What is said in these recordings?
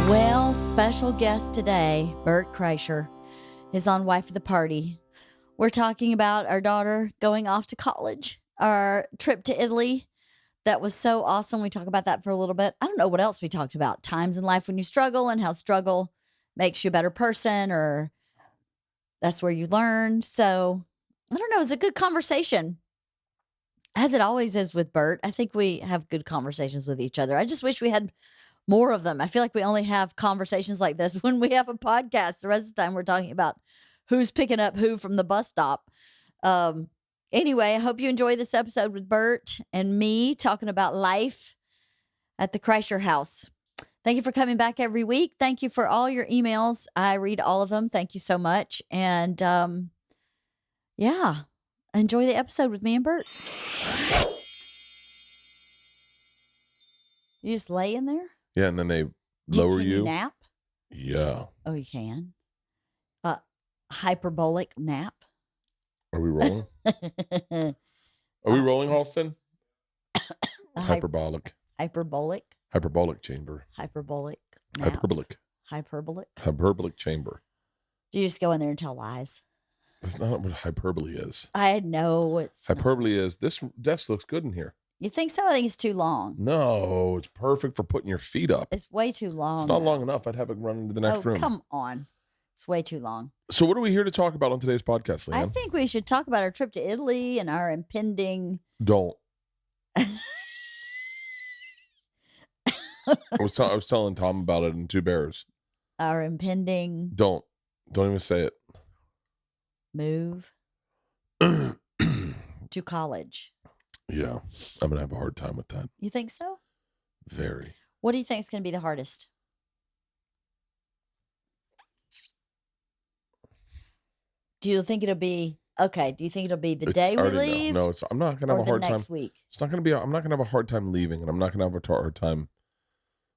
Well, special guest today, Bert Kreischer, is on Wife of the Party. We're talking about our daughter going off to college, our trip to Italy. That was so awesome. We talk about that for a little bit. I don't know what else we talked about. Times in life when you struggle and how struggle makes you a better person, or that's where you learn. So I don't know. It's a good conversation, as it always is with Bert. I think we have good conversations with each other. I just wish we had more of them. I feel like we only have conversations like this when we have a podcast. The rest of the time we're talking about who's picking up who from the bus stop. Anyway, I hope you enjoy this episode with Bert and me talking about life at the Kreischer house. Thank you for coming back every week. Thank you for all your emails. I read all of them. Thank you so much. And yeah, enjoy the episode with me and Bert. You just lay in there? Yeah, and then they lower Can you. you nap? Yeah. Oh, you can. Hyperbolic nap. Are we rolling? Are we rolling, Halston? Hyperbolic. Hyperbolic Chamber. nap. Hyperbolic chamber. Do you just go in there and tell lies? That's not what hyperbole is. I know it's Hyperbole is, this desk looks good in here. You think so? I think it's too long. No, it's perfect for putting your feet up. It's way too long. It's not long enough. I'd have it run into the next room. Come on. It's way too long. So what are we here to talk about on today's podcast, Leanne? I think we should talk about our trip to Italy and our impending... Don't. I was telling Tom about it in Two Bears. Our impending... Don't even say it. Move to college. Yeah, I'm going to have a hard time with that. You think so? Very. What do you think is going to be the hardest? Do you think it'll be the day we leave? No, I'm not going to have a hard time. Next week. It's not going to be. I'm not going to have a hard time leaving, and I'm not going to have a hard time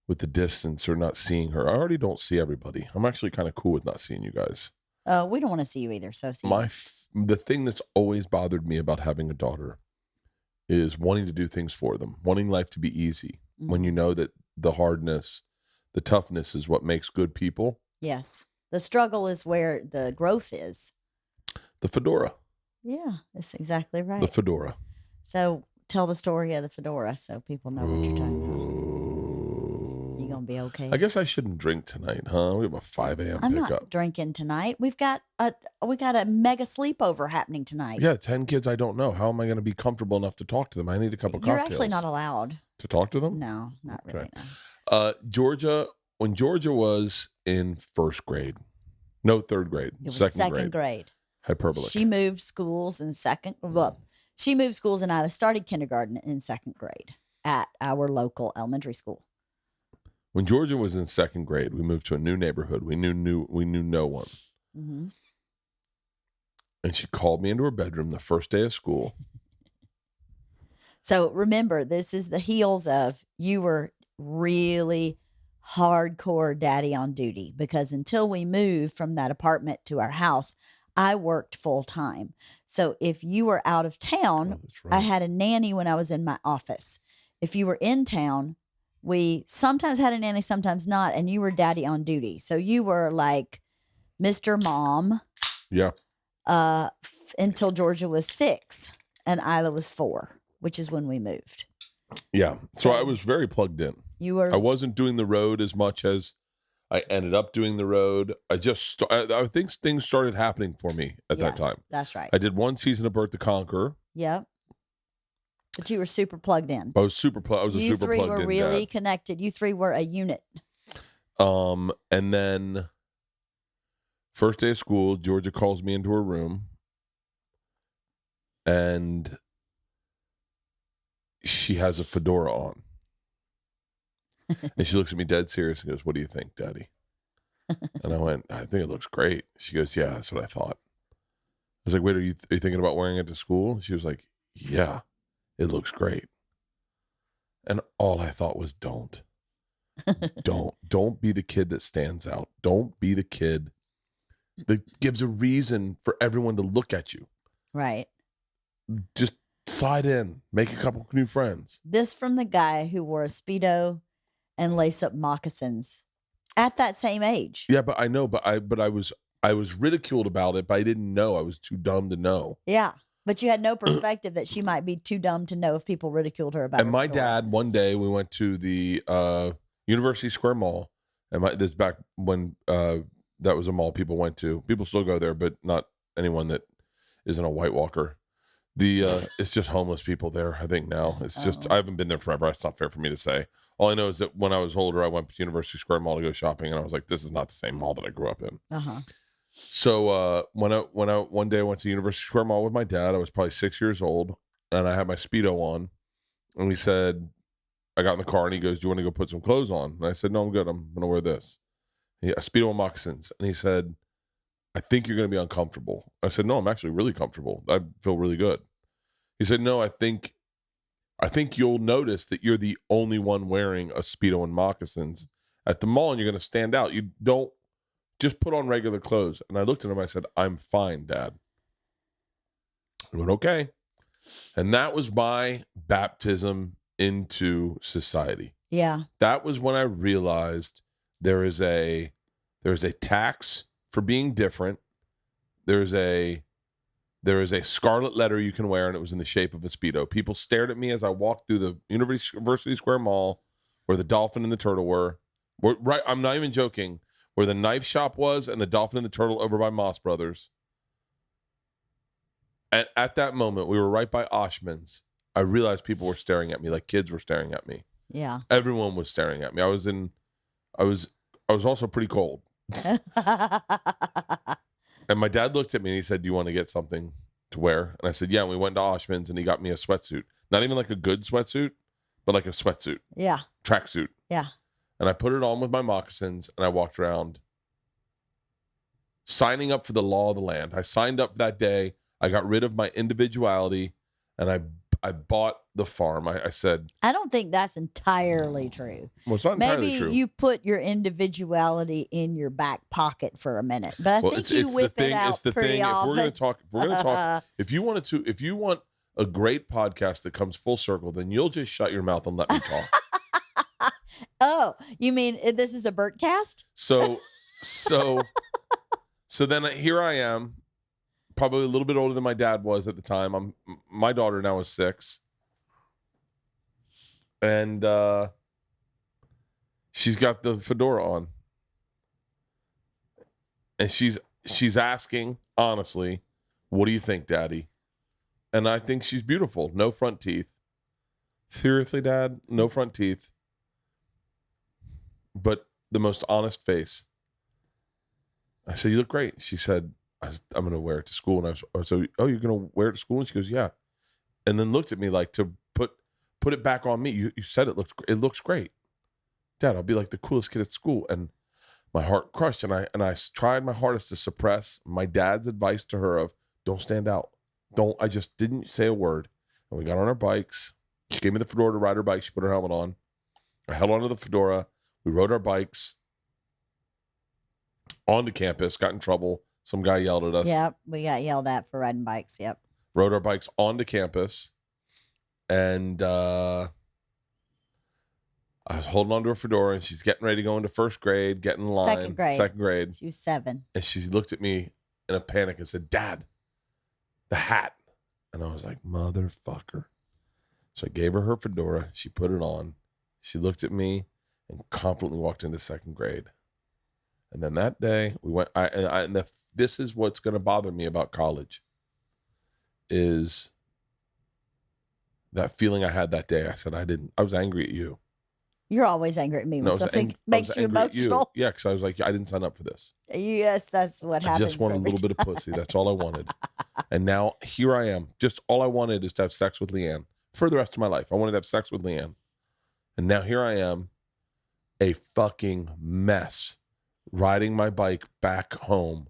with the distance or not seeing her. I already don't see everybody. I'm actually kind of cool with not seeing you guys. We don't want to see you either. So see the thing that's always bothered me about having a daughter is wanting to do things for them, wanting life to be easy. Mm-hmm. When you know that the hardness, the toughness is what makes good people. Yes. The struggle is where the growth is. The fedora. Yeah, that's exactly right. The fedora. So tell the story of the fedora so people know what you're talking about. You going to be okay? I guess I shouldn't drink tonight, huh? We have a 5 a.m. I'm pickup. Not drinking tonight. We got a mega sleepover happening tonight. Yeah, 10 kids I don't know. How am I going to be comfortable enough to talk to them? I need a couple cocktails. You're actually not allowed. To talk to them? No, not really. No. When Georgia was in third grade. It was second grade. Hyperbolic. She moved schools in she moved schools and I started kindergarten in second grade at our local elementary school. When Georgia was in second grade, we moved to a new neighborhood. We knew no one. Mm-hmm. And she called me into her bedroom the first day of school. So remember, this is the heels of you were really hardcore daddy on duty, because until we moved from that apartment to our house, I worked full time. So if you were out of town, right. I had a nanny when I was in my office. If you were in town, we sometimes had a nanny, sometimes not, and you were daddy on duty. So you were like Mr. Mom. Yeah. Until Georgia was 6 and Isla was 4, which is when we moved. Yeah. So I was very plugged in. I wasn't doing the road as much as I ended up doing the road. I think things started happening for me at that time. That's right. I did one season of Bert the Conqueror. Yep. But you were super plugged in. I was super plugged in. You three were really connected. You three were a unit. And then first day of school, Georgia calls me into her room. And she has a fedora on. And she looks at me dead serious and goes, "What do you think, Daddy?" And I went, "I think it looks great." She goes, "Yeah, that's what I thought." I was like, "Wait, are you thinking about wearing it to school?" And she was like, "Yeah, it looks great." And all I thought was, don't be the kid that stands out. Don't be the kid that gives a reason for everyone to look at you. Right. Just slide in, make a couple new friends. This from the guy who wore a Speedo and lace-up moccasins At that same age. Yeah, but I know, but I was ridiculed about it, but I didn't know. I was too dumb to know. Yeah. But you had no perspective that she might be too dumb to know if people ridiculed her about And her my fedora. dad, one day we went to the University Square Mall, and this back when that was a mall people went to. People still go there, but not anyone that isn't a White Walker. It's just homeless people there, I think now. It's just I haven't been there forever. It's not fair for me to say. All I know is that when I was older, I went to University Square Mall to go shopping, and I was like, this is not the same mall that I grew up in. Uh-huh. So one day I went to University Square Mall with my dad. I was probably 6 years old, and I had my Speedo on, and he said, I got in the car, and he goes, do you want to go put some clothes on? And I said, no, I'm good. I'm going to wear this. A Speedo and moccasins. And he said, I think you're going to be uncomfortable. I said, no, I'm actually really comfortable. I feel really good. He said, no, I think you'll notice that you're the only one wearing a Speedo and moccasins at the mall, and you're going to stand out. You don't just put on regular clothes. And I looked at him. I said, I'm fine, Dad. He went, okay. And that was my baptism into society. Yeah. That was when I realized there is a tax for being different. There is a scarlet letter you can wear, and it was in the shape of a Speedo. People stared at me as I walked through the University Square Mall, where the dolphin and the turtle were. Right, I'm not even joking. Where the knife shop was, and the dolphin and the turtle over by Moss Brothers. And at that moment, we were right by Oshman's. I realized people were staring at me, like kids were staring at me. Yeah. Everyone was staring at me. I was also pretty cold. And my dad looked at me and he said, do you want to get something to wear? And I said, yeah. And we went to Oshman's and he got me a sweatsuit. Not even like a good sweatsuit, but like a sweatsuit. Yeah. Tracksuit. Yeah. And I put it on with my moccasins and I walked around signing up for the law of the land. I signed up that day. I got rid of my individuality and I bought the farm. I said, I don't think that's entirely true. Well, it's not entirely Maybe true. you put your individuality in your back pocket for a minute, but I think you whip it out pretty often. If we're gonna talk, if you want a great podcast that comes full circle, then you'll just shut your mouth and let me talk. Oh, you mean this is a Bert cast? So then here I am, probably a little bit older than my dad was at the time. My daughter now is 6. And she's got the fedora on. And she's asking, honestly, what do you think, Daddy? And I think she's beautiful. No front teeth. Seriously, Dad, no front teeth. But the most honest face. I said, you look great. She said, I'm going to wear it to school. And I said, oh, you're going to wear it to school? And she goes, yeah. And then looked at me like to put it back on me. You said it looks great. Dad, I'll be like the coolest kid at school. And my heart crushed. And I tried my hardest to suppress my dad's advice to her of don't stand out. I just didn't say a word. And we got on our bikes. She gave me the fedora to ride her bike. She put her helmet on. I held onto the fedora. We rode our bikes onto campus, got in trouble. Some guy yelled at us. Yep, we got yelled at for riding bikes. Yep. Rode our bikes onto campus. And I was holding on to her fedora, and she's getting ready to go into first grade, getting in line. Second grade. She was 7. And she looked at me in a panic and said, Dad, the hat. And I was like, motherfucker. So I gave her fedora. She put it on. She looked at me and confidently walked into second grade. And then that day we went, this is what's going to bother me about college is that feeling I had that day. I said, I was angry at you. You're always angry at me when something makes you emotional. Yeah, because I was like, I didn't sign up for this. Yes, that's what happens. I just wanted a little bit of pussy. That's all I wanted. And now here I am. Just all I wanted is to have sex with Leanne for the rest of my life. I wanted to have sex with Leanne. And now here I am, a fucking mess, riding my bike back home.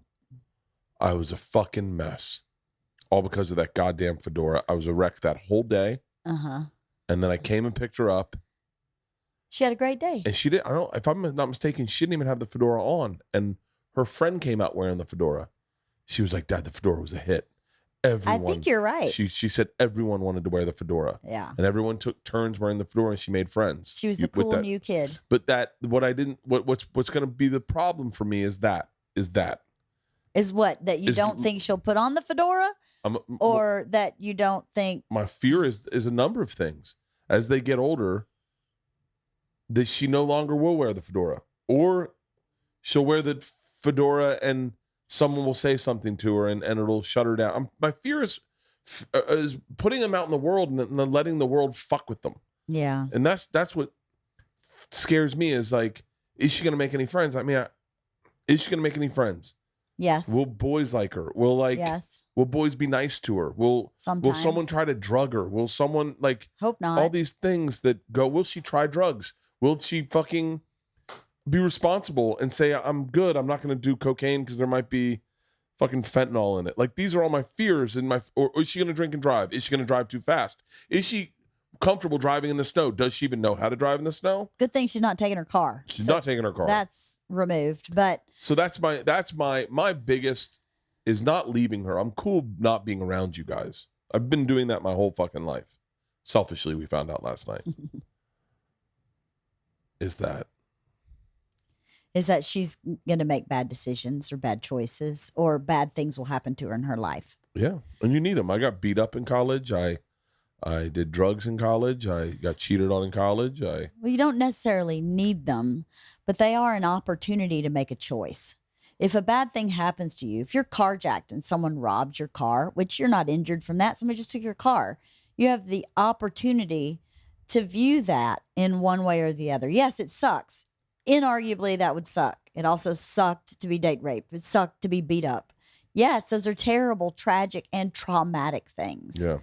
I was a fucking mess. All because of that goddamn fedora. I was a wreck that whole day. Uh-huh. And then I came and picked her up. She had a great day. And she didn't, I don't, if I'm not mistaken, she didn't even have the fedora on. And her friend came out wearing the fedora. She was like, Dad, the fedora was a hit. Everyone. I think you're right. She said everyone wanted to wear the fedora. Yeah. And everyone took turns wearing the fedora, and she made friends. She was the cool new kid. But what's going to be the problem for me is that Is what? That you don't think she'll put on the fedora? Or that you don't think... My fear is a number of things. As they get older, that she no longer will wear the fedora. Or she'll wear the fedora and someone will say something to her and it'll shut her down. My fear is putting them out in the world and then letting the world fuck with them. Yeah. And that's what scares me is like, is she going to make any friends? I mean, is she going to make any friends? Yes. Will boys like her? Yes. Will boys be nice to her? Will someone try to drug her? Will someone hope not. All these things that go, will she try drugs? Will she fucking be responsible and say, I'm good, I'm not going to do cocaine because there might be fucking fentanyl in it? Like, these are all my fears. Or is she going to drink and drive? Is she going to drive too fast? Is she comfortable driving in the snow? Does she even know how to drive in the snow? Good thing she's not taking her car. She's not taking her car. That's removed. But so that's my biggest is not leaving her. I'm cool not being around you guys. I've been doing that my whole fucking life. Selfishly, we found out last night. Is that she's going to make bad decisions or bad choices, or bad things will happen to her in her life. Yeah. And you need them. I got beat up in college. I did drugs in college. I got cheated on in college. Well, you don't necessarily need them, but they are an opportunity to make a choice. If a bad thing happens to you, if you're carjacked and someone robbed your car, which you're not injured from that, somebody just took your car, you have the opportunity to view that in one way or the other. Yes, it sucks. Inarguably, that would suck. It also sucked to be date raped. It sucked to be beat up. Yes, those are terrible, tragic, and traumatic things. Yeah.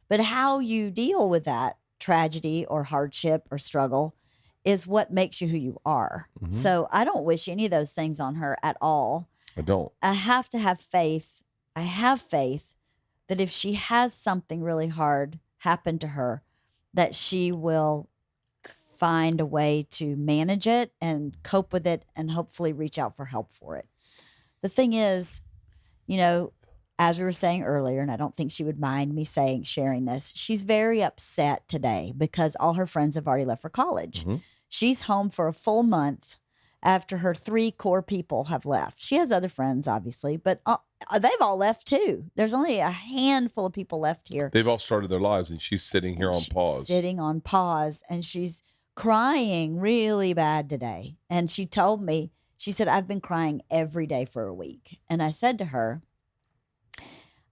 But how you deal with that tragedy or hardship or struggle is what makes you who you are. Mm-hmm. So I don't wish any of those things on her at all. I don't. I have to have faith. I have faith that if she has something really hard happen to her, that she will find a way to manage it and cope with it and hopefully reach out for help for it. The thing is, as we were saying earlier, and I don't think she would mind me sharing this, she's very upset today because all her friends have already left for college. Mm-hmm. She's home for a full month after her 3 core people have left. She has other friends, obviously, but they've all left too. There's only a handful of people left here. They've all started their lives, and she's sitting here on pause. Sitting on pause, and she's crying really bad today. And she told me, she said, I've been crying every day for a week. And I said to her,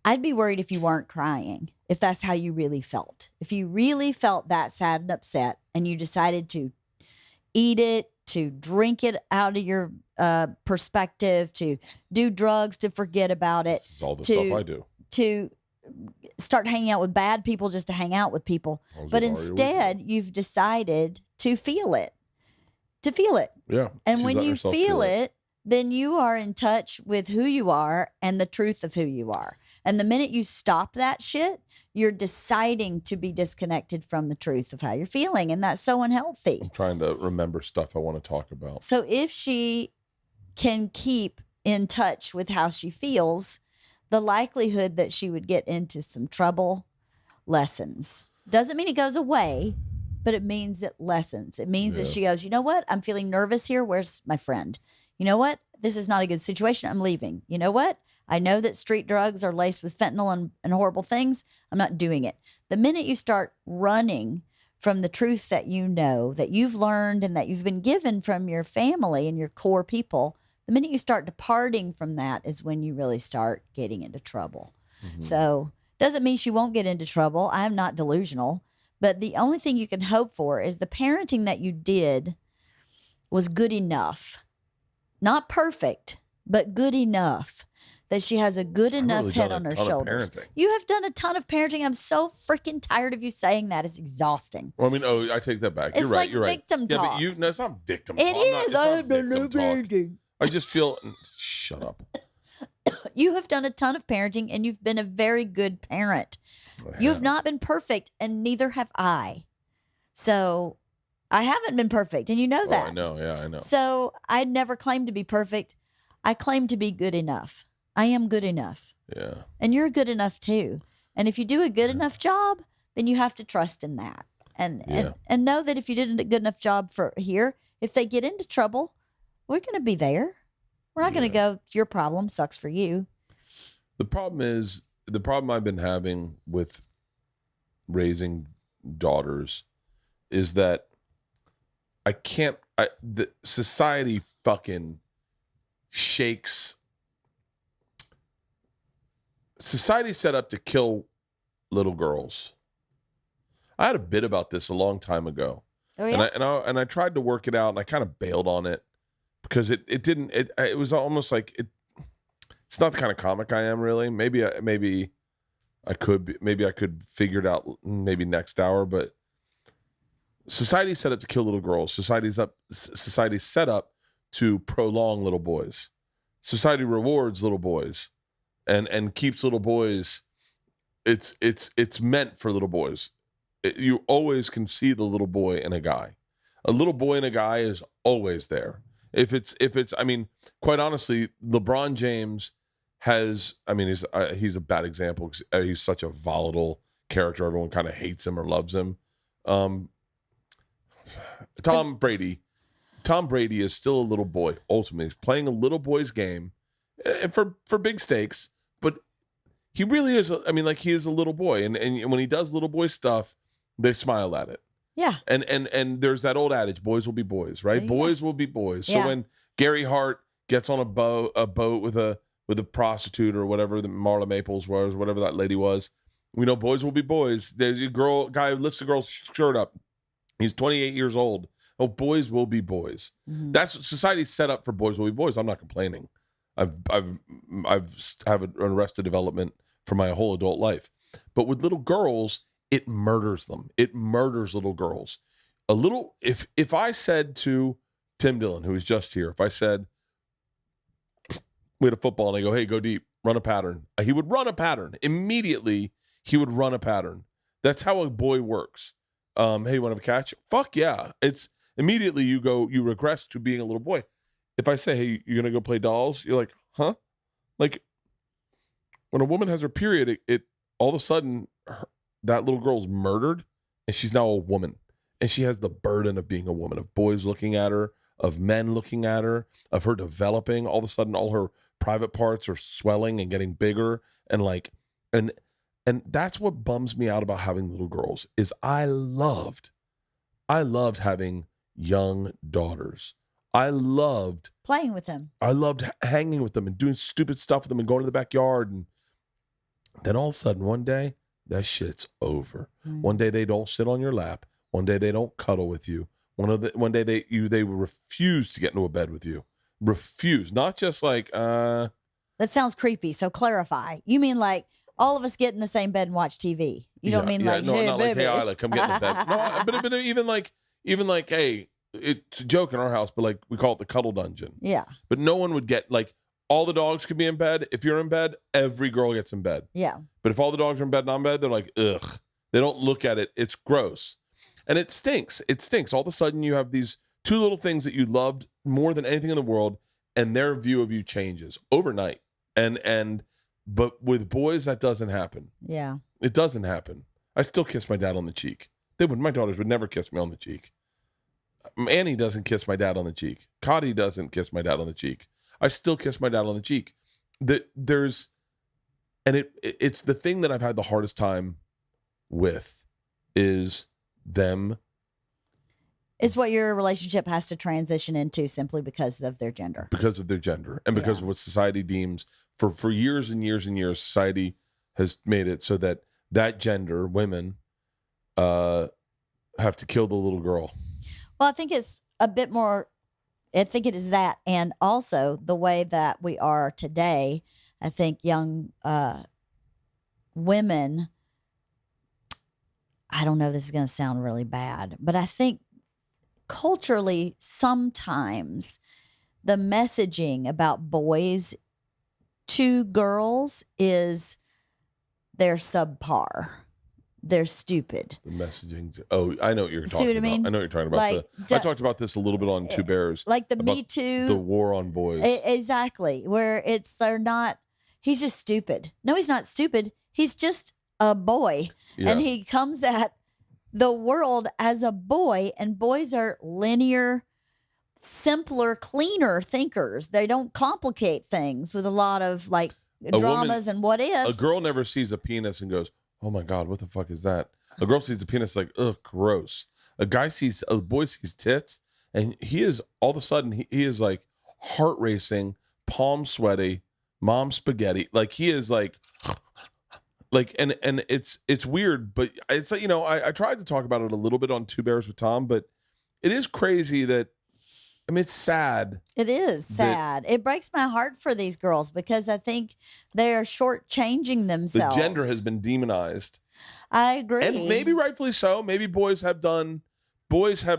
I'd be worried if you weren't crying, if that's how you really felt. If you really felt that sad and upset and you decided to eat it, to drink it out of your perspective, to do drugs, to forget about it. This is all the stuff I do. To start hanging out with bad people just to hang out with people. But instead, you've decided to feel it. To feel it. Yeah. And when you feel it, then you are in touch with who you are and the truth of who you are. And the minute you stop that shit, you're deciding to be disconnected from the truth of how you're feeling. And that's so unhealthy. I'm trying to remember stuff I want to talk about. So if she can keep in touch with how she feels, the likelihood that she would get into some trouble lessens. Doesn't mean it goes away, but it means it lessens. It means that she goes, you know what? I'm feeling nervous here. Where's my friend? You know what? This is not a good situation. I'm leaving. You know what? I know that street drugs are laced with fentanyl and horrible things. I'm not doing it. The minute you start running from the truth that you know, that you've learned and that you've been given from your family and your core people, the minute you start departing from that is when you really start getting into trouble. Mm-hmm. So doesn't mean she won't get into trouble. I'm not delusional. But the only thing you can hope for is the parenting that you did was good enough. Not perfect, but good enough. That she has a good enough head on her shoulders. You have done a ton of parenting. I'm so freaking tired of you saying that. It's exhausting. Well, I take that back. You're right. You're right. Victim talk. Yeah, but no, it's not victim talk. It is. I have done no parenting. I just feel. Shut up. You have done a ton of parenting, and you've been a very good parent. You have not been perfect, and neither have I. So I haven't been perfect, and you know that. I know. Yeah, I know. So I never claimed to be perfect. I claim to be good enough. I am good enough. Yeah. And you're good enough too. And if you do a good enough job, then you have to trust in that. And know that if you did a good enough job for here, if they get into trouble, we're going to be there. We're not going to go, your problem sucks for you. The problem I've been having with raising daughters is that the society fucking shakes. Society's set up to kill little girls. I had a bit about this a long time ago. Oh, yeah? And I tried to work it out, and I kind of bailed on it because it was almost like it's not the kind of comic I am, really. Maybe I could figure it out maybe next hour, but society's set up to kill little girls. Society's set up to prolong little boys. Society rewards little boys and keeps little boys. It's meant for little boys. You always can see the little boy in a guy. A little boy and a guy is always there. If it's, I mean, quite honestly, LeBron James he's a bad example because he's such a volatile character. Everyone kind of hates him or loves him. Tom Brady is still a little boy. Ultimately, he's playing a little boy's game for big stakes, but he really is. He is a little boy, and when he does little boy stuff, they smile at it. Yeah. And there's that old adage, boys will be boys, right? Yeah. Boys will be boys. So Yeah. when Gary Hart gets on a boat with a prostitute or whatever the Marla Maples was, whatever that lady was, we know boys will be boys. There's a guy lifts a girl's shirt up. He's 28 years old. Oh, boys will be boys. Mm-hmm. That's society's set up for boys will be boys. I'm not complaining. I've have an arrested development for my whole adult life. But with little girls, it murders them. It murders little girls. If I said to Tim Dillon, who is just here, if I said, we had a football and I go, hey, go deep, run a pattern. He would run a pattern. Immediately, he would run a pattern. That's how a boy works. Hey, you want to have a catch? Fuck yeah. It's immediately you regress to being a little boy. If I say, hey, you're going to go play dolls, you're like, huh? Like, when a woman has her period, it all of a sudden, that little girl's murdered, and she's now a woman. And she has the burden of being a woman, of boys looking at her, of men looking at her, of her developing. All of a sudden, all her private parts are swelling and getting bigger. And that's what bums me out about having little girls, is I loved having young daughters. I loved playing with them. I loved hanging with them and doing stupid stuff with them and going to the backyard. And then all of a sudden, one day, that shit's over. Mm. One day they don't sit on your lap. One day they don't cuddle with you. One day they refuse to get into a bed with you. Refuse. Not just like That sounds creepy. So clarify. You mean like all of us get in the same bed and watch TV? You don't mean like, no, hey, not baby. like, hey, Isla, come get in the bed. No, but even like, hey, it's a joke in our house, but like we call it the cuddle dungeon. Yeah. But no one would get like, all the dogs could be in bed. If you're in bed, every girl gets in bed. Yeah. But if all the dogs are in bed and I'm in bed, they're like, ugh. They don't look at it. It's gross. And it stinks. It stinks. All of a sudden you have these two little things that you loved more than anything in the world, and their view of you changes overnight. But with boys, that doesn't happen. Yeah. It doesn't happen. I still kiss my dad on the cheek. My daughters would never kiss me on the cheek. Annie doesn't kiss my dad on the cheek. Cotty doesn't kiss my dad on the cheek. I still kiss my dad on the cheek. It's the thing that I've had the hardest time with is them. Is what your relationship has to transition into simply because of their gender. Because of their gender and because of what society deems for years and years and years, society has made it so that gender, women, have to kill the little girl. Well, I think it's a bit more. I think it is that, and also the way that we are today. I think young women, I don't know, this is going to sound really bad, but I think culturally sometimes the messaging about boys to girls is they're subpar. They're stupid. The messaging. Oh, I know what you're talking See what I mean? about. I know what you're talking about. Like, I talked about this a little bit on Two Bears. Like the Me Too. The war on boys. Exactly. Where they're not, he's just stupid. No, he's not stupid. He's just a boy. Yeah. And he comes at the world as a boy, and boys are linear, simpler, cleaner thinkers. They don't complicate things with a lot of like dramas and what ifs. A girl never sees a penis and goes, "Oh my God, what the fuck is that?" A girl sees a penis like, "Ugh, gross." A boy sees tits, and he is all of a sudden he is like heart racing, palm sweaty, mom spaghetti. Like he is like and it's weird, but it's like, I tried to talk about it a little bit on Two Bears with Tom, but it is crazy that, I mean, it's sad. It is sad. It breaks my heart for these girls because I think they are shortchanging themselves. The gender has been demonized. I agree. And maybe rightfully so. Maybe boys have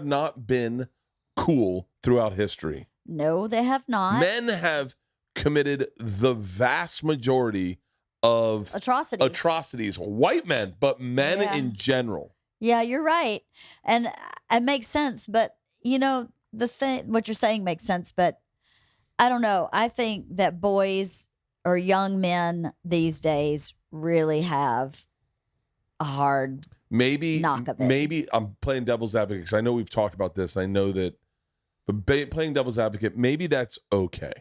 not been cool throughout history. No, they have not. Men have committed the vast majority of atrocities. White men, but men in general. Yeah, you're right. And it makes sense. But, what you're saying makes sense. But I don't know. I think that boys or young men these days really have a hard knock of it. Maybe I'm playing devil's advocate because I know we've talked about this. I know that, but playing devil's advocate, maybe that's okay.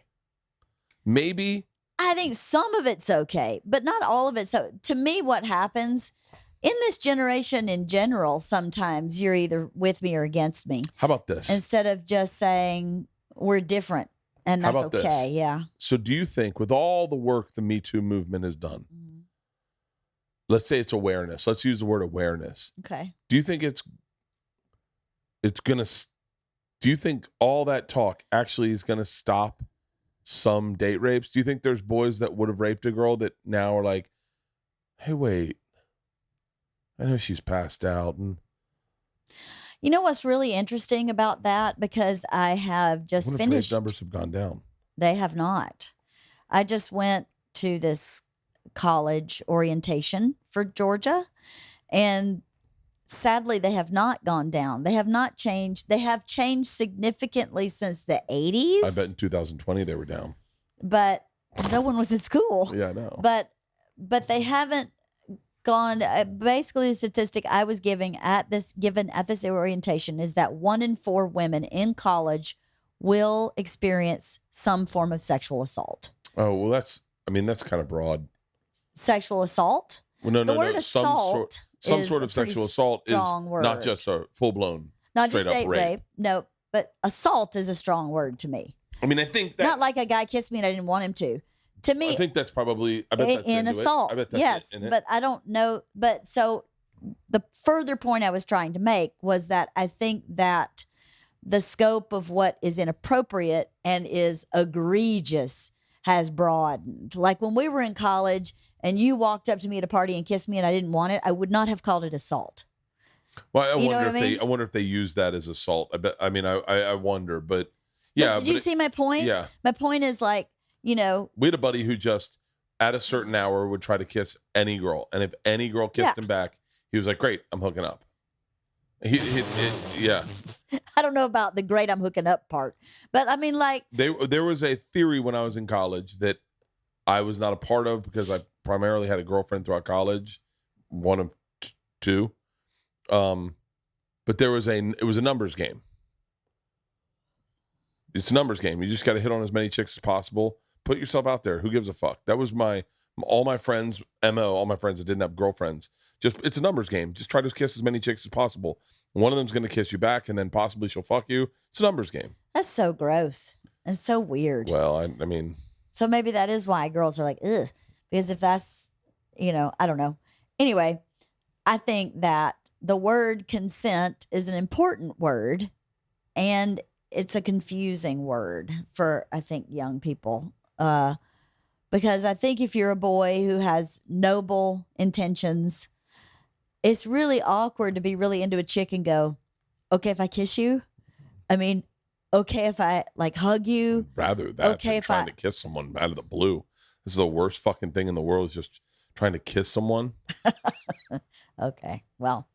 Maybe. I think some of it's okay, but not all of it. So to me, what happens in this generation in general, sometimes you're either with me or against me. How about this? Instead of just saying we're different and that's okay. This? Yeah. So do you think with all the work the Me Too movement has done, let's say it's awareness. Let's use the word awareness. Okay. Do you think do you think all that talk actually is going to stop some date rapes? Do you think there's boys that would have raped a girl that now are like, hey, wait, I know she's passed out? And you know what's really interesting about that? Because I have just finished. Rape numbers have gone down. They have not. I just went to this college orientation for Georgia, and sadly, they have not gone down. They have not changed. They have changed significantly since the 80s. I bet in 2020 they were down. But no one was in school. Yeah, I know. But they haven't gone. Basically, the statistic I was given at this orientation is that 1 in 4 women in college will experience some form of sexual assault. Oh, well, that's kind of broad. Sexual assault? Well, no, the word assault. Some sort of sexual assault is not just a full-blown, not just date rape. No, but assault is a strong word to me. I mean, I think that's... Not like a guy kissed me and I didn't want him to. To me... I think that's probably... I bet that's in assault. I bet that's yes, in it. But I don't know. But so the further point I was trying to make was that I think that the scope of what is inappropriate and is egregious has broadened. Like when we were in college and you walked up to me at a party and kissed me and I didn't want it, I would not have called it assault. Well, I wonder if they use that as assault. I wonder, but yeah. But did you see my point? Yeah. My point is like, we had a buddy who just at a certain hour would try to kiss any girl, and if any girl kissed him back, he was like, "Great, I'm hooking up." Yeah. I don't know about the great I'm hooking up part, but I mean, like there was a theory when I was in college that I was not a part of because I primarily had a girlfriend throughout college, one of two. But it was a numbers game. It's a numbers game. You just got to hit on as many chicks as possible. Put yourself out there. Who gives a fuck? That was all my friends' MO, all my friends that didn't have girlfriends. It's a numbers game. Just try to kiss as many chicks as possible. One of them's going to kiss you back, and then possibly she'll fuck you. It's a numbers game. That's so gross and so weird. Well, I mean. So maybe that is why girls are like, ugh. Because if that's, I don't know. Anyway, I think that the word consent is an important word, and it's a confusing word for, I think, young people. Because I think if you're a boy who has noble intentions, it's really awkward to be really into a chick and go, okay, if I kiss you, okay, if I hug you. Rather that than trying to kiss someone out of the blue. This is the worst fucking thing in the world, is just trying to kiss someone. Okay. Well,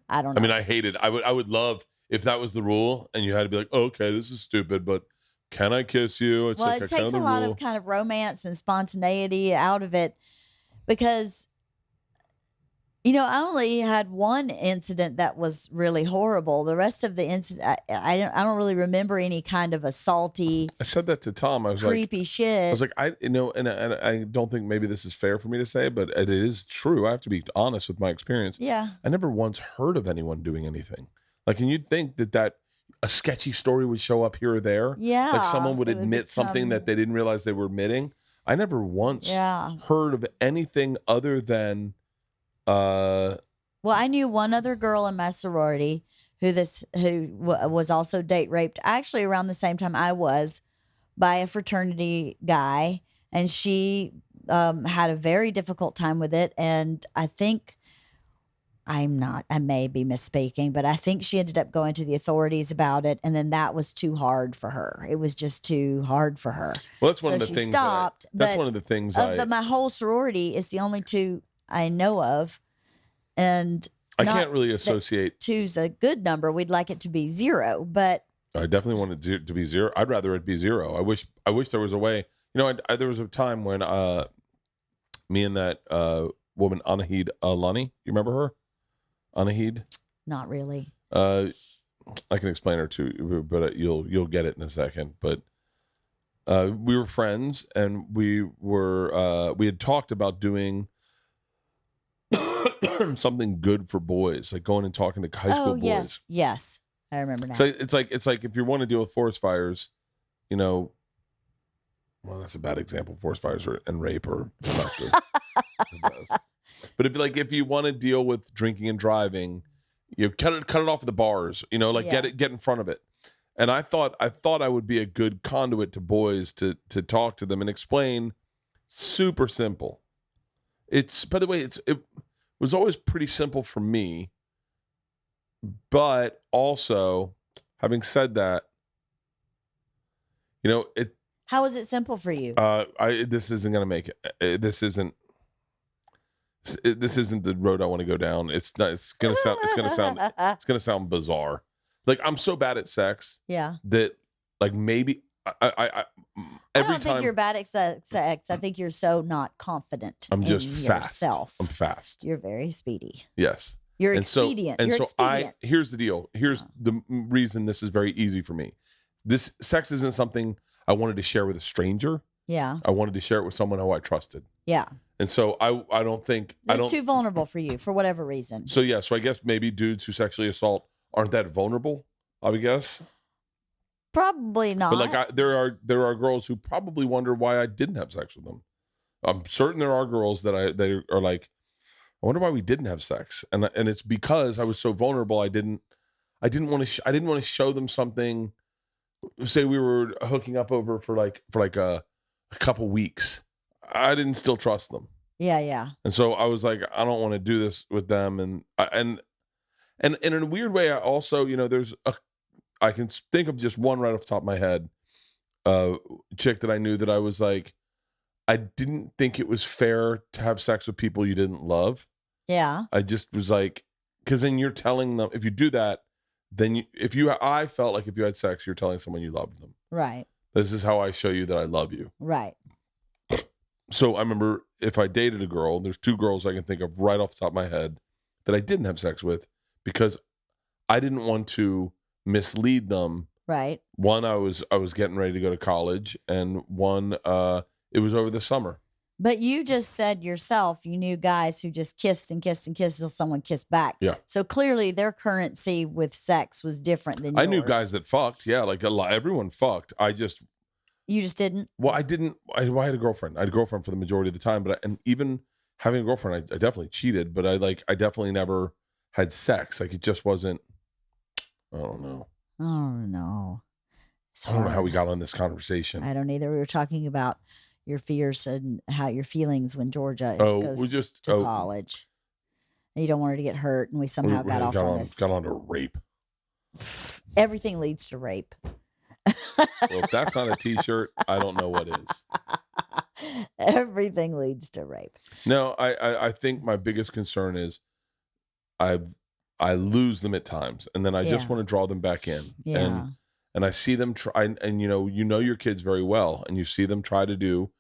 I don't know. I hate it. I would love if that was the rule and you had to be like, oh, okay, this is stupid, but can I kiss you? It's Well, like it a takes kind a of lot rule. of kind of romance and spontaneity out of it because, I only had one incident that was really horrible. The rest of the incident, I don't really remember any kind of assaulty, I said that to Tom. I was creepy shit. and I don't think maybe this is fair for me to say, but it is true. I have to be honest with my experience. Yeah. I never once heard of anyone doing anything. Like, and you'd think that a sketchy story would show up here or there. Yeah. Like someone would it admit something that they didn't realize they were admitting. I never once Yeah. heard of anything other than Well, I knew one other girl in my sorority who was also date raped, actually around the same time I was, by a fraternity guy, and she had a very difficult time with it. And I think I may be misspeaking, but I think she ended up going to the authorities about it, and then that was too hard for her. It was just too hard for her. Well, that's one So of the she things. stopped. That's but one of the things. my whole sorority is the only two I know of, and I can't really associate. Two's a good number. We'd like it to be 0, but I definitely want it to be 0. I'd rather it be 0. I wish there was a way. There was a time when me and that woman Anahid Alani, you remember her? Anahid? not really. I can explain her to you, but you'll get it in a second. But we were friends, and we had talked about doing something good for boys, like going and talking to high school boys. Yes, I remember now. So it's like if you want to deal with forest fires, well, that's a bad example. Forest fires and rape are not the best. But if you want to deal with drinking and driving, cut it off at the bars. Get in front of it. And I thought I would be a good conduit to boys to talk to them and explain. Super simple. By the way, it was always pretty simple for me. But also, having said that, How was it simple for you? This isn't gonna make it. This isn't the road I want to go down. It's gonna sound bizarre. Like, I'm so bad at sex. Yeah. That, like, maybe I don't think you're bad at sex. I think you're so not confident. I'm just in fast. Yourself. I'm fast. You're very speedy. Yes. You're expedient. Here's the deal. Here's the reason this is very easy for me. This sex isn't something I wanted to share with a stranger. Yeah. I wanted to share it with someone who I trusted. Yeah. And so I don't think it's too vulnerable for you for whatever reason. So I guess maybe dudes who sexually assault aren't that vulnerable, I would guess. Probably not. But there are girls who probably wonder why I didn't have sex with them. I'm certain there are girls that are like, I wonder why we didn't have sex, and it's because I was so vulnerable. I didn't want to show them something. Say we were hooking up over for a couple weeks. I didn't still trust them. Yeah. And so I was like, I don't want to do this with them, and in a weird way, I also, I can think of just one right off the top of my head, chick that I knew that I was like, I didn't think it was fair to have sex with people you didn't love. Yeah. I just was like, because then you're telling them, if you do that, then I felt like if you had sex, you're telling someone you loved them. Right. This is how I show you that I love you. Right. So I remember if I dated a girl, there's 2 girls I can think of right off the top of my head that I didn't have sex with because I didn't want to mislead them. Right. One, I was getting ready to go to college, and one, it was over the summer. But you just said yourself, you knew guys who just kissed and kissed and kissed until someone kissed back. Yeah. So clearly their currency with sex was different than yours. I knew guys that fucked. Yeah, like everyone fucked. You just didn't? Well, I didn't. I had a girlfriend. I had a girlfriend for the majority of the time, and even having a girlfriend, I definitely cheated, but I definitely never had sex. Like, it just wasn't. I don't know. Oh no. I don't know how we got on this conversation. I don't either. We were talking about your fears and how your feelings when Georgia goes to college. And you don't want her to get hurt, and we somehow got off on this. Got on to rape. Everything leads to rape. Well, if that's not a t-shirt, I don't know what is. Everything leads to rape. No, I think my biggest concern is I lose them at times, and then I just want to draw them back in. Yeah. and I see them try, and you know your kids very well, and you see them try to do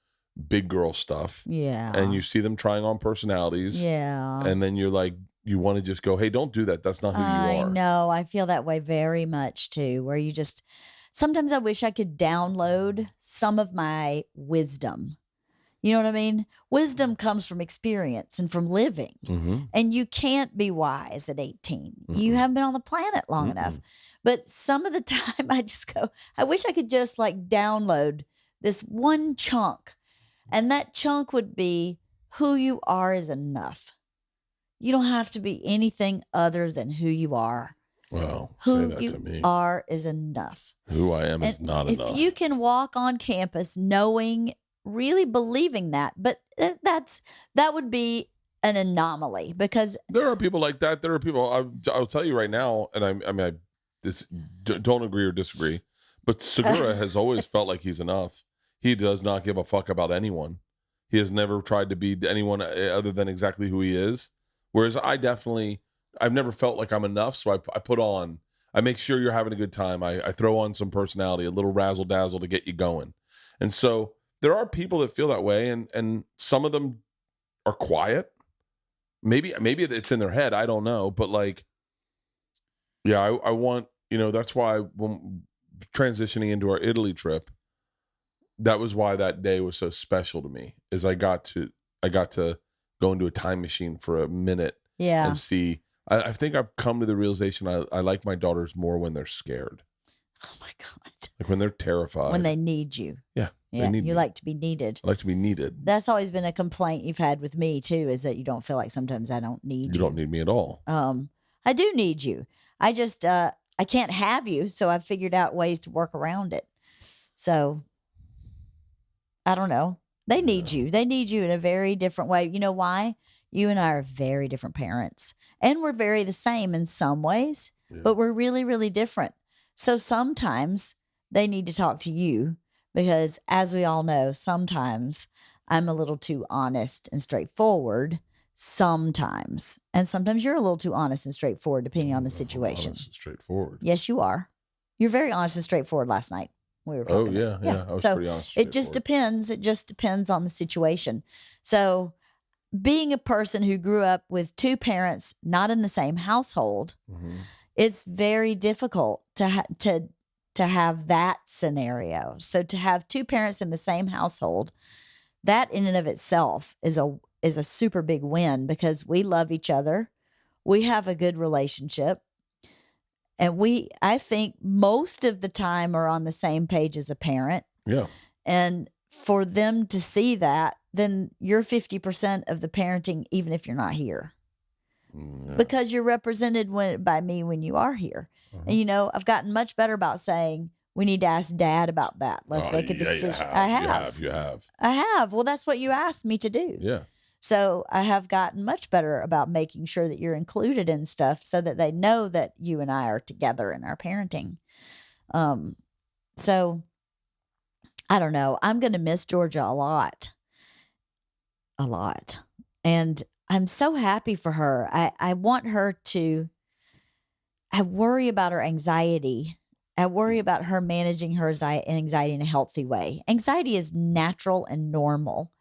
big girl stuff, Yeah. and you see them trying on personalities, Yeah. and then you're like, you want to just go, hey, don't do that. That's not who you I are. know. I feel that way very much too, where you just, sometimes I wish I could download some of my wisdom. You know what I mean? Wisdom comes from experience and from living. Mm-hmm. And you can't be wise at 18. Mm-mm. You haven't been on the planet long enough. But some of the time I just go, I wish I could just like download this one chunk. And that chunk would be who you are is enough. You don't have to be anything other than who you are. Well, Who say that you to me. are is enough. Who I am is not enough. If you can walk on campus knowing, really believing that, but that would be an anomaly, because there are people like that. There are people, I'll tell you right now, and I mean, don't agree or disagree, but Segura has always felt like he's enough. He does not give a fuck about anyone. He has never tried to be anyone other than exactly who he is. Whereas I've never felt like I'm enough. So I make sure you're having a good time. I throw on some personality, a little razzle dazzle to get you going. And so there are people that feel that way, and some of them are quiet. Maybe it's in their head. I don't know. But like, yeah, I want, that's why when transitioning into our Italy trip, that was why that day was so special to me, is I got to go into a time machine for a minute and see. I think I've come to the realization I like my daughters more when they're scared. Oh my God. Like when they're terrified. When they need you. Yeah. Yeah. You like to be needed. I like to be needed. That's always been a complaint you've had with me too, is that you don't feel like sometimes I don't need you. You don't need me at all. I do need you. I just, I can't have you. So I've figured out ways to work around it. So I don't know. They need you. They need you in a very different way. You know why? You and I are very different parents, and we're very the same in some ways, but we're really, really different. So sometimes they need to talk to you, because as we all know, sometimes I'm a little too honest and straightforward sometimes. And sometimes you're a little too honest and straightforward, depending on the situation. Honest and straightforward. Yes, you are. You're very honest and straightforward last night. We were talking yeah. I was pretty honest. It just depends. It just depends on the situation. So being a person who grew up with two parents not in the same household, it's very difficult to have that scenario. So to have two parents in the same household, that in and of itself is a super big win, because we love each other. We have a good relationship. And I think most of the time are on the same page as a parent. Yeah. And for them to see that, then you're 50% of the parenting, even if you're not here. Yeah. Because you're represented by me when you are here. And, I've gotten much better about saying, we need to ask Dad about that. Let's make a decision. You have. I have. Well, that's what you asked me to do. Yeah. So I have gotten much better about making sure that you're included in stuff, so that they know that you and I are together in our parenting. So I don't know. I'm going to miss Georgia a lot. And I'm so happy for her. I want her to, I worry about her anxiety. I worry about her managing her anxiety in a healthy way. Anxiety is natural and normal,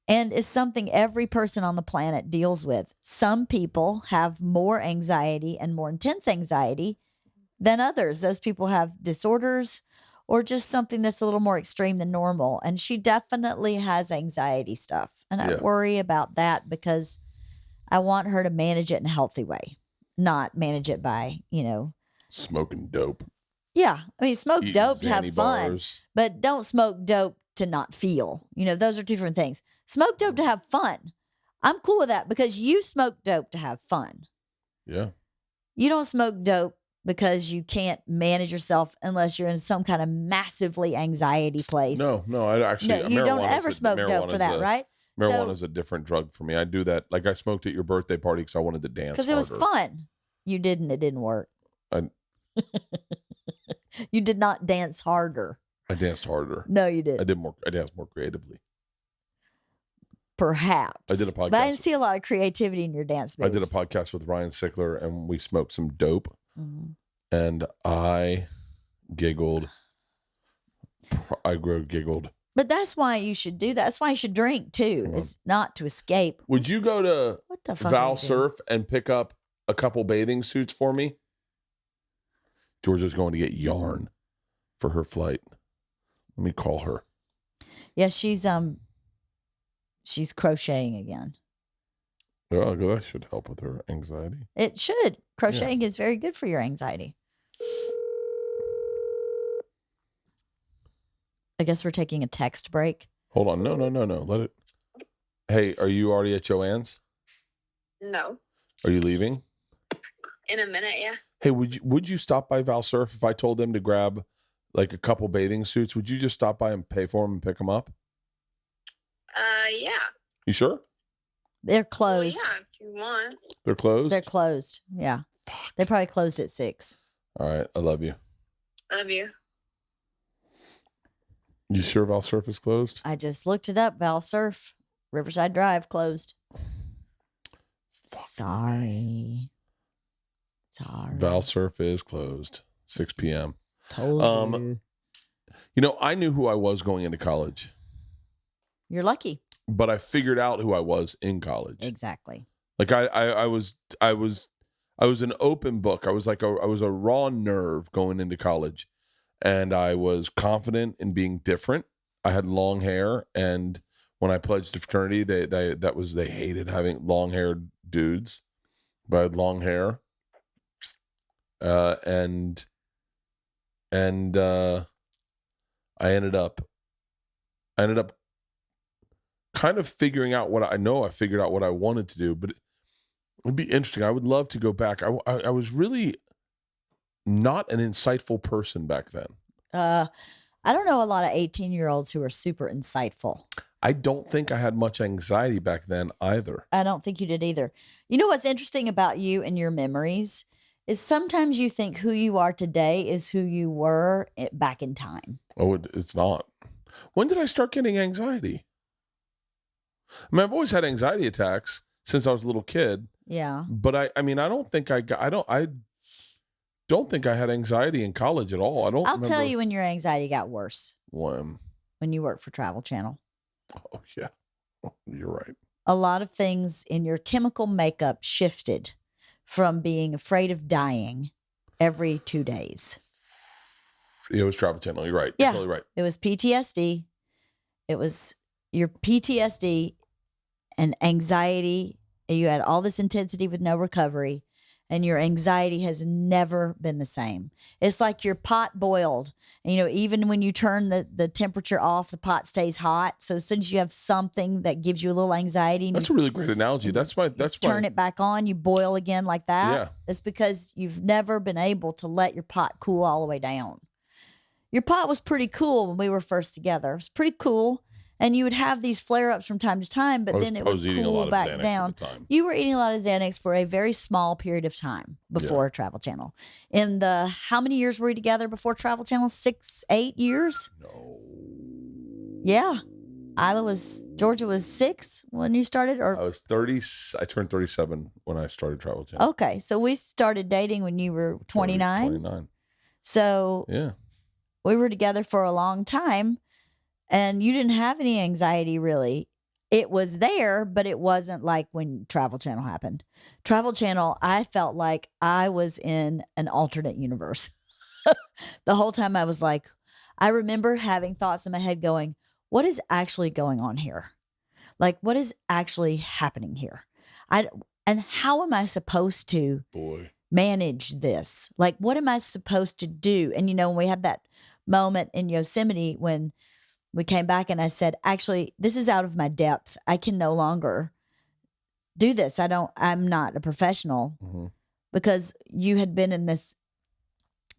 and is something every person on the planet deals with. Some people have more anxiety and more intense anxiety than others. Those people have disorders or just something that's a little more extreme than normal. And she definitely has anxiety stuff. And I worry about that, because I want her to manage it in a healthy way, not manage it by, smoking dope. Yeah. I mean, smoke dope to have fun, bars. But don't smoke dope to not feel. Those are two different things. Smoke dope to have fun. I'm cool with that, because you smoke dope to have fun. Yeah. You don't smoke dope because you can't manage yourself unless you're in some kind of massively anxiety place. No, you don't ever smoke dope for that, right? Marijuana is a different drug for me. I do that. Like, I smoked at your birthday party because I wanted to dance. Because it was fun. You didn't. It didn't work. You did not dance harder. I danced harder. No, you did. I danced more creatively. Perhaps. I did a podcast. But I didn't see a lot of creativity in your dance moves. I did a podcast with Ryan Sickler, and we smoked some dope. And giggled. I giggled. But that's why you should do that. That's why you should drink too. It's not to escape. Would you go to What the fuck? Val Surf and pick up a couple bathing suits for me? Georgia's going to get yarn for her flight. Let me call her. Yeah, she's crocheting again. Oh, that should help with her anxiety. It should. Crocheting is very good for your anxiety. I guess we're taking a text break. Hold on. No. Let it. Hey, are you already at Joanne's? No. Are you leaving? In a minute, yeah. Hey, would you stop by Val Surf if I told them to grab like a couple bathing suits? Would you just stop by and pay for them and pick them up? Yeah. You sure? They're closed. Well, yeah, if you want. They're closed? They're closed. Yeah. Fuck. They probably closed at 6. All right. I love you. Love you. You sure Val Surf is closed? I just looked it up. Val Surf, Riverside Drive closed. Fuck. Sorry. Val Surf is closed. 6 p.m. Told you. You know, I knew who I was going into college. You're lucky. But I figured out who I was in college. Exactly. Like I was an open book. I was a raw nerve going into college, and I was confident in being different. I had long hair, and when I pledged to fraternity, they hated having long haired dudes, but I had long hair, and I ended up kind of figuring out I figured out what I wanted to do, but it'd be interesting. I would love to go back. I was really not an insightful person back then. I don't know a lot of 18-year-olds who are super insightful. I don't think I had much anxiety back then either. I don't think you did either. You know what's interesting about you and your memories is sometimes you think who you are today is who you were back in time. Oh, it's not. When did I start getting anxiety? I mean, I've always had anxiety attacks since I was a little kid. Yeah. But I don't think I had anxiety in college at all. I'll tell you when your anxiety got worse. When you worked for Travel Channel. Oh, yeah. You're right. A lot of things in your chemical makeup shifted from being afraid of dying every 2 days. It was Travel Channel. You're right. Yeah. You're totally right. It was PTSD. It was your PTSD and anxiety. You had all this intensity with no recovery, and your anxiety has never been the same. It's like your pot boiled. And, even when you turn the temperature off, the pot stays hot. So as soon as you have something that gives you a little anxiety, that's a really great analogy. That's why turn it back on, you boil again like that. Yeah. It's because you've never been able to let your pot cool all the way down. Your pot was pretty cool when we were first together. It was pretty cool. And you would have these flare-ups from time to time, but then it would cool back down. You were eating a lot of Xanax for a very small period of time before Travel Channel. In how many years were we together before Travel Channel? 6, 8 years? No. Yeah. Georgia was 6 when you started? Or I was 30. I turned 37 when I started Travel Channel. Okay. So we started dating when you were 29? 29. So yeah, we were together for a long time. And you didn't have any anxiety, really. It was there, but it wasn't like when Travel Channel happened. Travel Channel, I felt like I was in an alternate universe. The whole time I was like, I remember having thoughts in my head going, what is actually going on here? Like, what is actually happening here? And how am I supposed to manage this? Like, what am I supposed to do? And, when we had that moment in Yosemite when we came back and I said, actually, this is out of my depth. I can no longer do this. I'm not a professional because you had been in this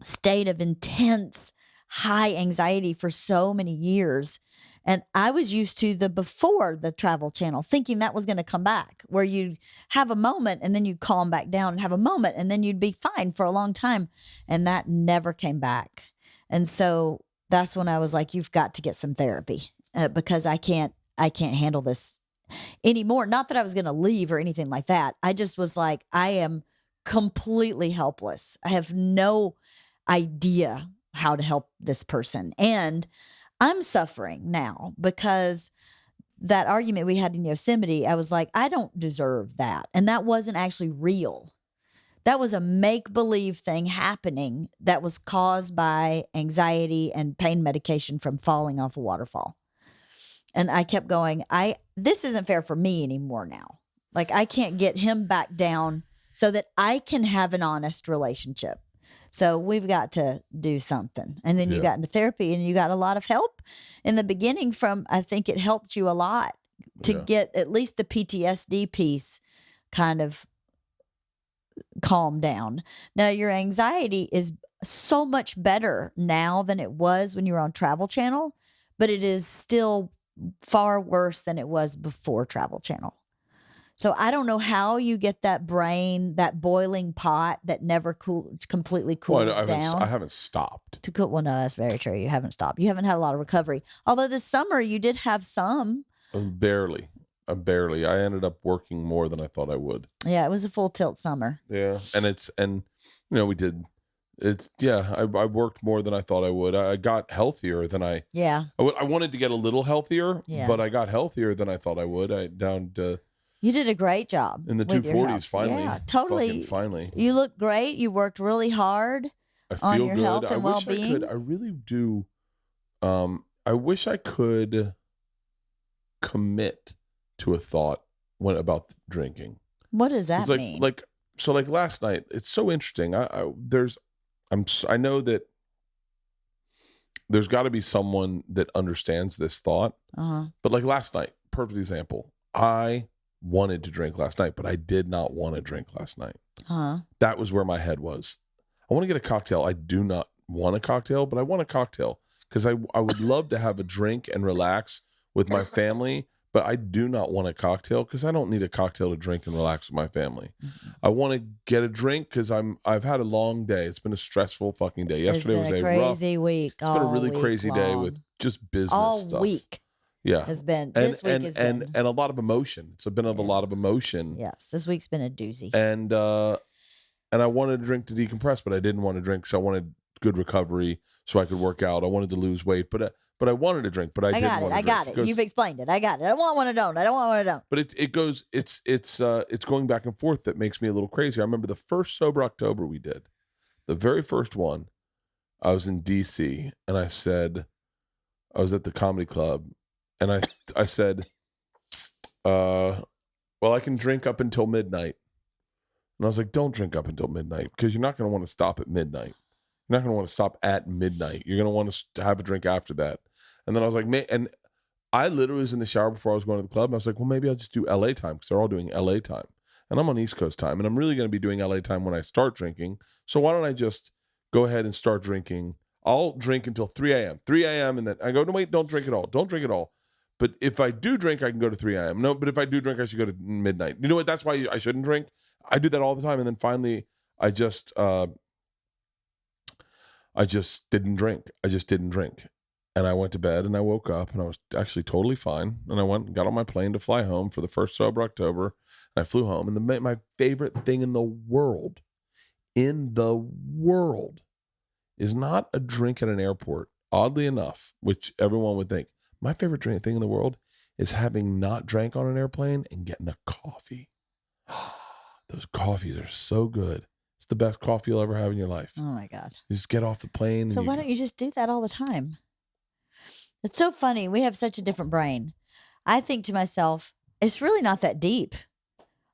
state of intense, high anxiety for so many years. And I was used to before the Travel Channel, thinking that was going to come back, where you'd have a moment and then you'd calm back down and have a moment and then you'd be fine for a long time. And that never came back. And so that's when I was like, you've got to get some therapy because I can't handle this anymore. Not that I was going to leave or anything like that. I just was like, I am completely helpless. I have no idea how to help this person. And I'm suffering now because that argument we had in Yosemite, I was like, I don't deserve that. And that wasn't actually real. That was a make-believe thing happening that was caused by anxiety and pain medication from falling off a waterfall. And I kept going, this isn't fair for me anymore now. Like, I can't get him back down so that I can have an honest relationship. So we've got to do something. And then you got into therapy and you got a lot of help in the beginning I think it helped you a lot to get at least the PTSD piece kind of calm down. Now, your anxiety is so much better now than it was when you were on Travel Channel, but it is still far worse than it was before Travel Channel. So I don't know how you get that brain, that boiling pot that never completely cools down. I haven't stopped. To cool, well, no, that's very true. You haven't stopped. You haven't had a lot of recovery. Although this summer you did have some. Barely. I ended up working more than I thought I would. Yeah, it was a full tilt summer. Yeah, we did. I worked more than I thought I would. I got healthier than I wanted to get a little healthier, but I got healthier than I thought I would. You did a great job in the 240s. Finally, yeah, totally. Finally, you look great. You worked really hard on your health and well-being. I really do. I wish I could commit to a thought about drinking. What does that mean? Like last night, it's so interesting. I know that there's got to be someone that understands this thought. But like last night, perfect example. I wanted to drink last night, but I did not want to drink last night. That was where my head was. I want to get a cocktail. I do not want a cocktail, but I want a cocktail because I would love to have a drink and relax with my family, but I do not want a cocktail because I don't need a cocktail to drink and relax with my family. I want to get a drink because I've had a long day. It's been a stressful fucking day. Yesterday was a crazy week. It's been a really crazy day with just business stuff. All week. Yeah, has been this week has been and a lot of emotion. It's been a lot of emotion. Yes, this week's been a doozy. And I wanted to drink to decompress, but I didn't want to drink, so I wanted good recovery so I could work out. I wanted to lose weight, but I wanted to drink, but I didn't want to drink. I got it. You've explained it. I got it. I don't want one. I don't. I don't want one. I don't. But it's going back and forth that makes me a little crazy. I remember the first Sober October we did, the very first one. I was in DC, and I said, I was at the comedy club. And I said, well, I can drink up until midnight. And I was like, don't drink up until midnight because you're not going to want to stop at midnight. You're not going to want to stop at midnight. You're going to want to have a drink after that. And then I was like, and I literally was in the shower before I was going to the club. And I was like, well, maybe I'll just do LA time because they're all doing LA time. And I'm on East Coast time. And I'm really going to be doing LA time when I start drinking. So why don't I just go ahead and start drinking? I'll drink until 3 a.m. 3 a.m. And then I go, no, wait, don't drink at all. Don't drink at all. But if I do drink, I can go to 3 a.m. No, but if I do drink, I should go to midnight. You know what? That's why I shouldn't drink. I do that all the time. And then finally, I just didn't drink. I just didn't drink. And I went to bed and I woke up and I was actually totally fine. And I went and got on my plane to fly home for the first Sober October. And I flew home. And my favorite thing in the world is not a drink at an airport. Oddly enough, which everyone would think. My favorite thing in the world is having not drank on an airplane and getting a coffee. Those coffees are so good. It's the best coffee you'll ever have in your life. Oh, my God. You just get off the plane. So why don't you just do that all the time? It's so funny. We have such a different brain. I think to myself, it's really not that deep.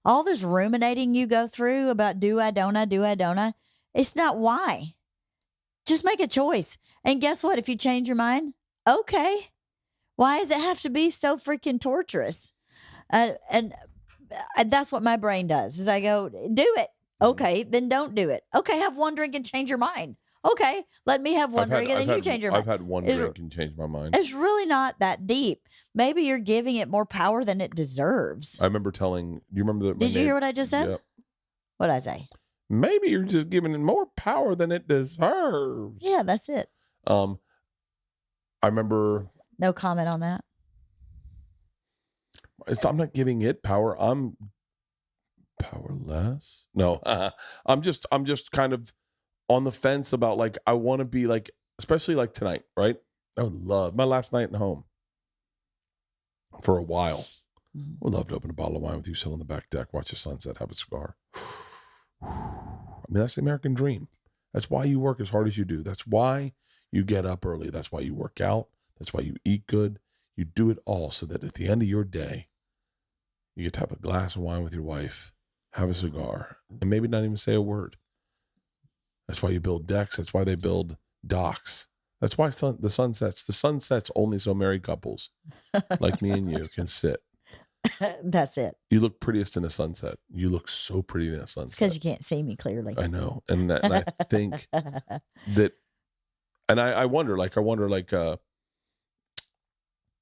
All this ruminating you go through about do I, don't I, it's not why. Just make a choice. And guess what? If you change your mind, okay. Why does it have to be so freaking torturous? And that's what my brain does is I go, do it. Okay, then don't do it. Okay, have one drink and change your mind. Okay, let me have one drink and then you change your mind. I've had one drink and changed my mind. It's really not that deep. Maybe you're giving it more power than it deserves. I remember do you remember that? Did you hear what I just said? Yep. What did I say? Maybe you're just giving it more power than it deserves. Yeah, that's it. I remember. No comment on that. I'm not giving it power. I'm powerless. No, I'm just kind of on the fence about like I want to be like especially like tonight, right? I would love my last night at home for a while. I would love to open a bottle of wine with you, sit on the back deck, watch the sunset, have a cigar. I mean, that's the American dream. That's why you work as hard as you do. That's why you get up early. That's why you work out. That's why you eat good. You do it all so that at the end of your day, you get to have a glass of wine with your wife, have a cigar, and maybe not even say a word. That's why you build decks. That's why they build docks. That's why the sunset's only so married couples like me and you can sit. That's it. You look prettiest in a sunset. You look so pretty in a sunset. It's because you can't see me clearly. I know. And I think that, and I wonder,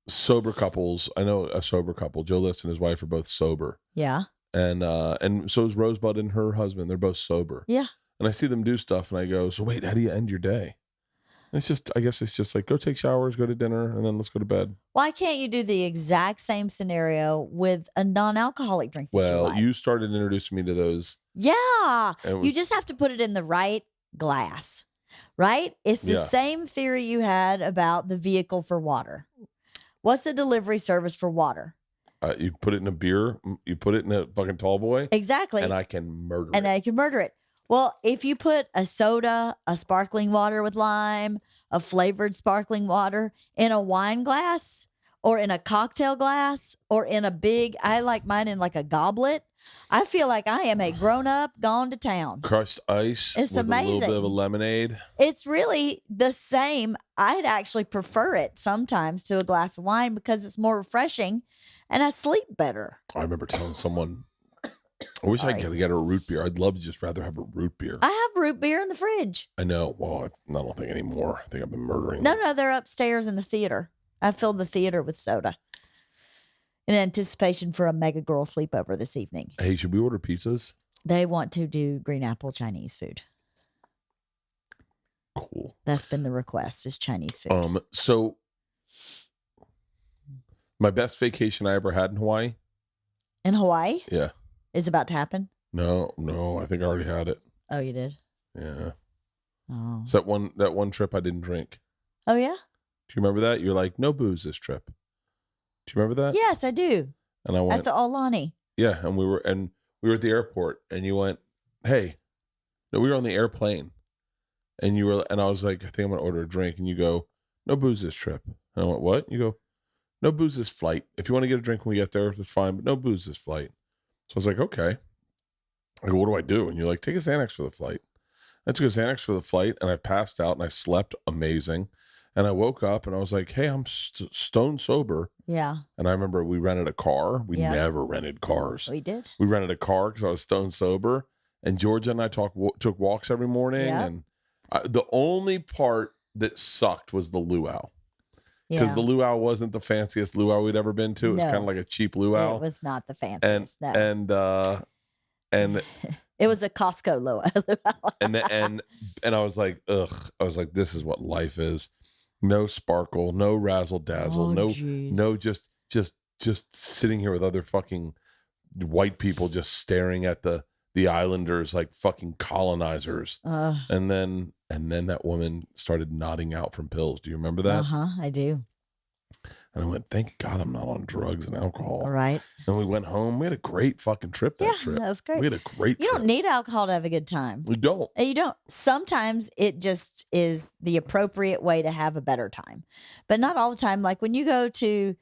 sober couples. I know a sober couple. Joe List and his wife are both sober. Yeah. And so is Rosebud and her husband. They're both sober. Yeah. And I see them do stuff and I go, so wait, how do you end your day? And I guess it's just like, go take showers, go to dinner, and then let's go to bed. Why can't you do the exact same scenario with a non-alcoholic drink? Well, you started introducing me to those. Yeah. You just have to put it in the right glass, right? It's the same theory you had about the vehicle for water. What's the delivery service for water? You put it in a beer, you put it in a fucking tall boy. Exactly. And I can murder it. And I can murder it. Well, if you put a soda, a sparkling water with lime, a flavored sparkling water in a wine glass or in a cocktail glass or in a big, I like mine in like a goblet, I feel like I am a grown-up gone to town. Crushed ice it's with amazing. a little bit of a lemonade. It's really the same. I'd actually prefer it sometimes to a glass of wine because it's more refreshing and I sleep better. I remember telling someone, I wish I could get a root beer. I'd love to just rather have a root beer. I have root beer in the fridge. I know. Well, I don't think anymore. I think I've been murdering them. them. No, they're upstairs in the theater. I filled the theater with soda in anticipation for a mega girl sleepover this evening. Hey, should we order pizzas? They want to do green apple Chinese food. Cool. That's been the request is Chinese food. So my best vacation I ever had in Hawaii. In Hawaii? Yeah. Is about to happen? No, I think I already had it. Oh, you did? Yeah. Oh. So that one trip I didn't drink. Oh, yeah? Do you remember that? You're like, no booze this trip. Do you remember that? Yes, I do. And I went at the Aulani. Yeah, and we were at the airport and you went, hey. No, we were on the airplane. And I was like, I think I'm gonna order a drink. And you go, no booze this trip. And I went, what? You go, no booze this flight. If you want to get a drink when we get there, that's fine, but no booze this flight. So I was like, okay. I go, what do I do? And you're like, take a Xanax for the flight. I took a Xanax for the flight and I passed out and I slept amazing. And I woke up and I was like, hey, I'm stone sober. Yeah. And I remember we rented a car. We never rented cars. We did. We rented a car because I was stone sober. And Georgia and I took walks every morning. Yep. And the only part that sucked was the luau. Because the luau wasn't the fanciest luau we'd ever been to. It was kind of like a cheap luau. It was not the fanciest. And it was a Costco luau. and I was like, ugh. I was like, this is what life is. No sparkle, no razzle dazzle, no just sitting here with other fucking white people just staring at the islanders like fucking colonizers. And then that woman started nodding out from pills. Do you remember that? I do. And I went, thank God I'm not on drugs and alcohol. All right. And we went home. We had a great fucking trip that trip. That was great. We had a great trip. You don't need alcohol to have a good time. You don't. You don't. Sometimes it just is the appropriate way to have a better time. But not all the time. Like when you go to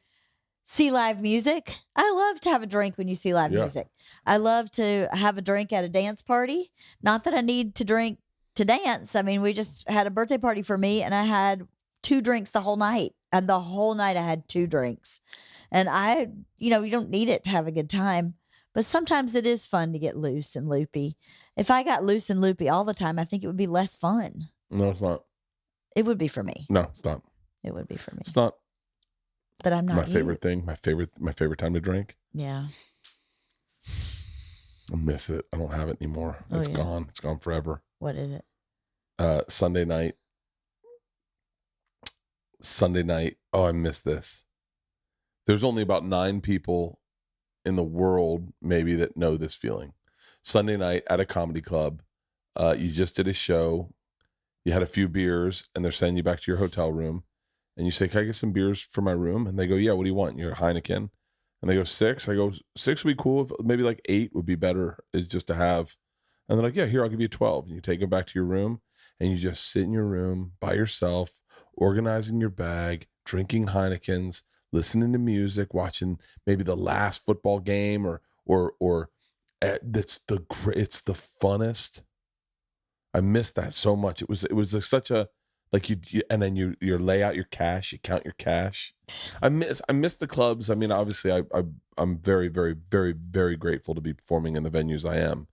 see live music, I love to have a drink when you see live music. I love to have a drink at a dance party. Not that I need to drink to dance. I mean, we just had a birthday party for me and I had 2 drinks the whole night. And the whole night I had 2 drinks. And you don't need it to have a good time. But sometimes it is fun to get loose and loopy. If I got loose and loopy all the time, I think it would be less fun. No, it's not. It would be for me. No, it's not. It would be for me. It's not. But I'm not my favorite thing. My favorite time to drink. Yeah. I miss it. I don't have it anymore. It's gone. It's gone forever. What is it? Sunday night. Oh, I miss this. There's only about 9 people in the world maybe that know this feeling. Sunday night at a comedy club. You just did a show. You had a few beers, and they're sending you back to your hotel room. And you say, can I get some beers for my room? And they go, yeah, what do you want? You're Heineken. And they go, 6. I go, 6 would be cool. Maybe like 8 would be better, is just to have. And they're like, yeah, here, I'll give you 12. And you take them back to your room, and you just sit in your room by yourself, organizing your bag, drinking Heinekens, listening to music, watching maybe the last football game or it's the funnest. I miss that so much. It was like such a, like you and then you lay out your cash, you count your cash. I miss the clubs. I mean, obviously I'm very, very, very, very grateful to be performing in the venues I am.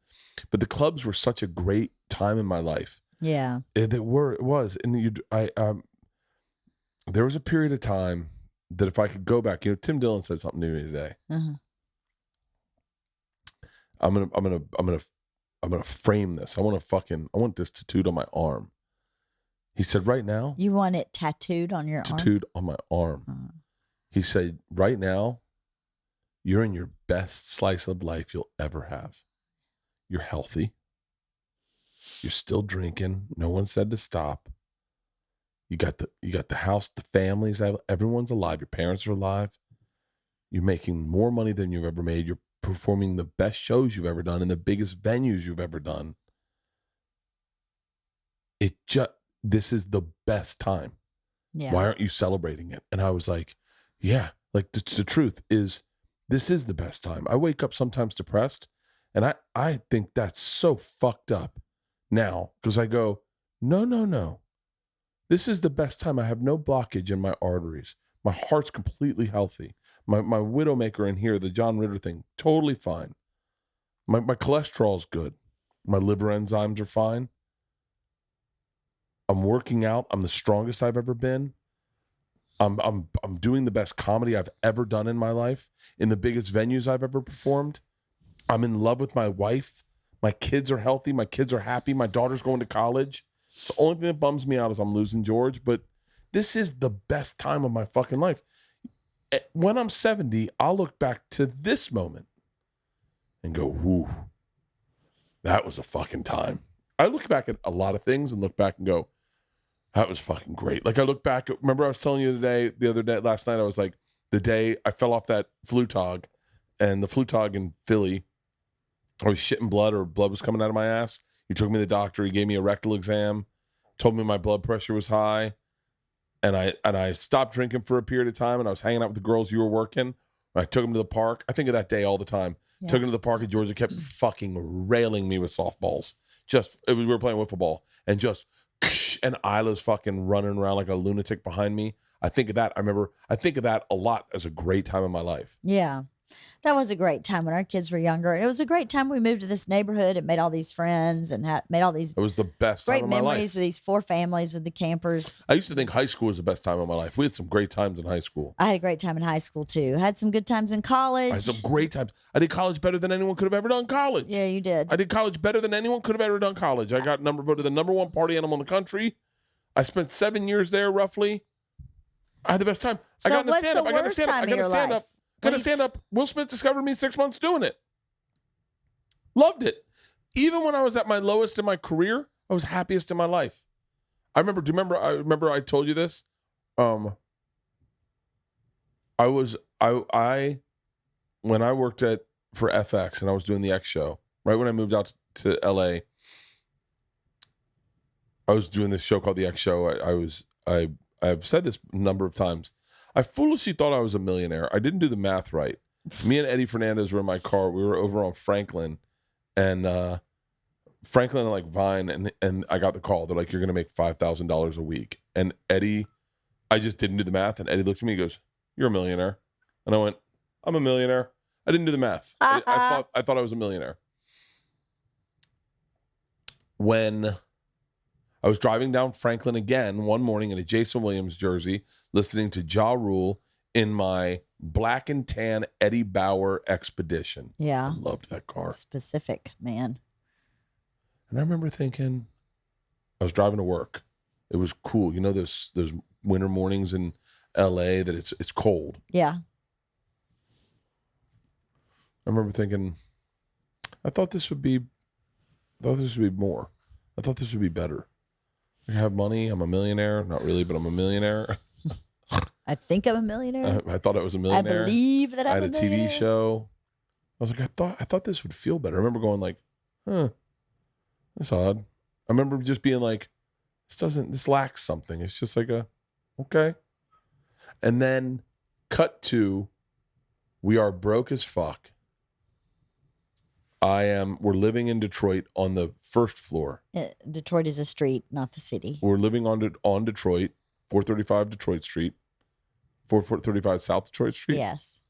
But the clubs were such a great time in my life. Yeah. It was. And there was a period of time that if I could go back, Tim Dillon said something to me today. Uh-huh. I'm gonna frame this. I want this tattooed on my arm. He said, right now. You want it tattooed on your arm? Tattooed on my arm. Uh-huh. He said, right now, you're in your best slice of life you'll ever have. You're healthy. You're still drinking. No one said to stop. You got the house, the families, everyone's alive. Your parents are alive. You're making more money than you've ever made. You're performing the best shows you've ever done in the biggest venues you've ever done. This is the best time. Yeah. Why aren't you celebrating it? And I was like, yeah, like the truth is, this is the best time. I wake up sometimes depressed, and I think that's so fucked up now, because I go, no. This is the best time. I have no blockage in my arteries. My heart's completely healthy. My Widowmaker in here, the John Ritter thing, totally fine. My cholesterol's good. My liver enzymes are fine. I'm working out. I'm the strongest I've ever been. I'm doing the best comedy I've ever done in my life, in the biggest venues I've ever performed. I'm in love with my wife. My kids are healthy. My kids are happy. My daughter's going to college. It's the only thing that bums me out is I'm losing George, but this is the best time of my fucking life. When I'm 70, I'll look back to this moment and go, whoo, that was a fucking time. I look back at a lot of things and look back and go, that was fucking great. Like I look back, remember I was telling you last night, I was like, the day I fell off that Flutog, and the Flutog in Philly, I was shitting blood, or blood was coming out of my ass. He took me to the doctor. He gave me a rectal exam, told me my blood pressure was high. And I stopped drinking for a period of time, and I was hanging out with the girls you were working. I took them to the park. I think of that day all the time. Yeah. Took them to the park, and Georgia kept fucking railing me with softballs. We were playing wiffle ball, and and Isla's fucking running around like a lunatic behind me. I think of that. I think of that a lot as a great time in my life. Yeah. That was a great time when our kids were younger. And it was a great time we moved to this neighborhood and made all these friends and made all these It was the best time great of my life. memories with these 4 families with the campers. I used to think high school was the best time of my life. We had some great times in high school. I had a great time in high school too. Had some good times in college. I had some great times. I did college better than anyone could have ever done college. Yeah, you did. I did college better than anyone could have ever done college. I got voted the number 1 party animal in the country. I spent 7 years there roughly. I had the best time. So I got what's the worst time of your life? Gotta stand up. Will Smith discovered me 6 months doing it. Loved it. Even when I was at my lowest in my career, I was happiest in my life. I remember I told you this. When I worked for FX and I was doing the X show, right when I moved out to LA, I was doing this show called the X Show. I've said this a number of times. I foolishly thought I was a millionaire. I didn't do the math right. Me and Eddie Fernandez were in my car. We were over on Franklin, and Franklin and like Vine, and I got the call. They're like, "You're gonna make $5,000 a week." And Eddie, I just didn't do the math. And Eddie looked at me and goes, "You're a millionaire." And I went, "I'm a millionaire." I didn't do the math. I thought I was a millionaire. When I was driving down Franklin again one morning in a Jason Williams jersey, listening to Ja Rule in my black and tan Eddie Bauer Expedition. Yeah. I loved that car. Specific, man. And I remember thinking, I was driving to work. It was cool. You know those winter mornings in LA that it's cold. Yeah. I remember thinking, I thought this would be more. I thought this would be better. I have money. I'm a millionaire. Not really, but I'm a millionaire. I think I'm a millionaire. I thought I was a I millionaire. believe that I I'm had a a TV millionaire. show. I was like, I thought this would feel better. I remember going like, that's odd. I remember just being like, this lacks something. It's just like okay. And then cut to, we are broke as fuck. We're living in Detroit on the first floor. Detroit is a street, not the city. We're living on Detroit, 435 Detroit Street, 435 South Detroit Street. Yes.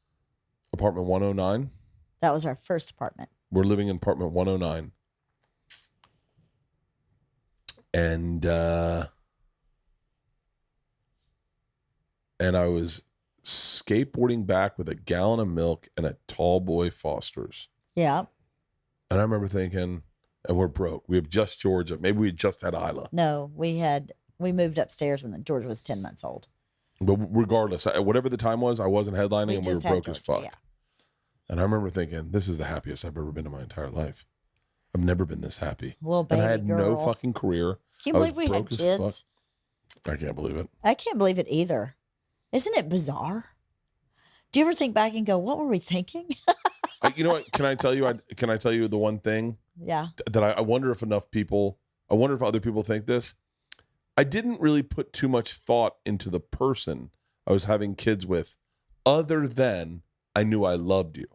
Apartment 109. That was our first apartment. We're living in apartment 109. And I was skateboarding back with a gallon of milk and a tall boy Foster's. Yeah. And I remember thinking, and we're broke. We have just Georgia. Maybe we just had Isla. No, we moved upstairs when Georgia was 10 months old. But regardless, whatever the time was, I wasn't headlining and we were broke as fuck. Yeah. And I remember thinking, this is the happiest I've ever been in my entire life. I've never been this happy. Well, baby and I had girl. no fucking career. Can you believe we had kids? I can't believe it. I can't believe it either. Isn't it bizarre? Do you ever think back and go, what were we thinking? You know what? Can I tell you the one thing? Yeah. That I wonder if other people think this. I didn't really put too much thought into the person I was having kids with, other than I knew I loved you.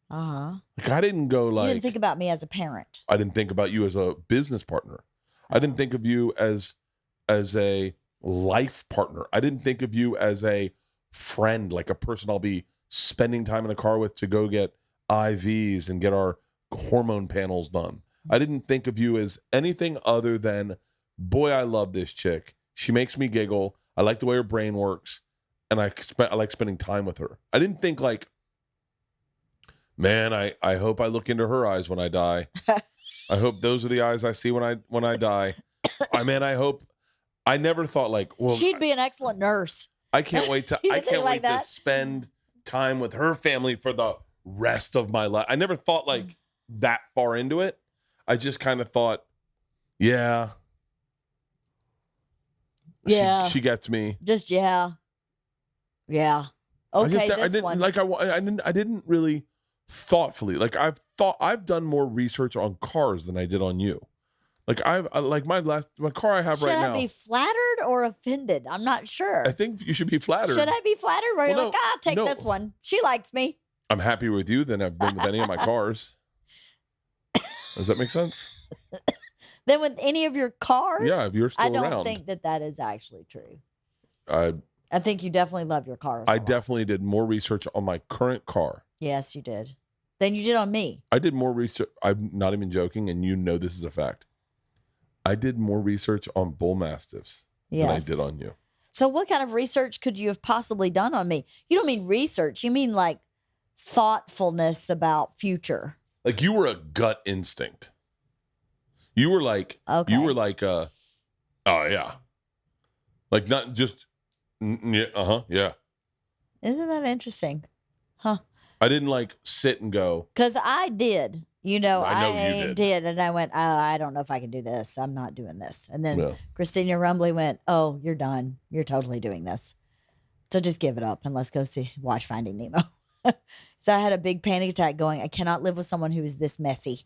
Uh-huh. Like I didn't go like. You didn't think about me as a parent. I didn't think about you as a business partner. I didn't think of you as a life partner. I didn't think of you as a friend, like a person I'll be spending time in the car with to go get IVs and get our hormone panels done. I didn't think of you as anything other than, boy, I love this chick. She makes me giggle. I like the way her brain works. And I like spending time with her. I didn't think like, man, I hope I look into her eyes when I die. I hope those are the eyes I see when I die. I never thought like, well, she'd be an excellent nurse. I can't wait to to spend time with her family for the rest of my life. I never thought like that far into it. I just kind of thought, yeah. Yeah. She gets me. Just yeah. Okay, I didn't really thoughtfully, like I've done more research on cars than I did on you. Like my car I have should right now. Should I be flattered or offended? I'm not sure. I think you should be flattered. Should I be flattered? Where you're Well, like, I'll take this one. She likes me. I'm happier with you than I've been with any of my cars. Does that make sense? Then with any of your cars? Yeah, if you're still around. I don't think that is actually true. I think you definitely love your cars. I definitely did more research on my current car. Yes, you did. Than you did on me. I did more research. I'm not even joking, and you know this is a fact. I did more research on bull mastiffs than I did on you. So what kind of research could you have possibly done on me? You don't mean research. You mean like thoughtfulness about future. Like you were a gut instinct. You were like, oh yeah. Like not just, yeah. Isn't that interesting? Huh. I didn't like sit and go. Because I did. You know you did. And I went, I don't know if I can do this. I'm not doing this. And then Christina Rumbly went, oh, you're done. You're totally doing this. So just give it up and let's go watch Finding Nemo. So I had a big panic attack going, I cannot live with someone who is this messy.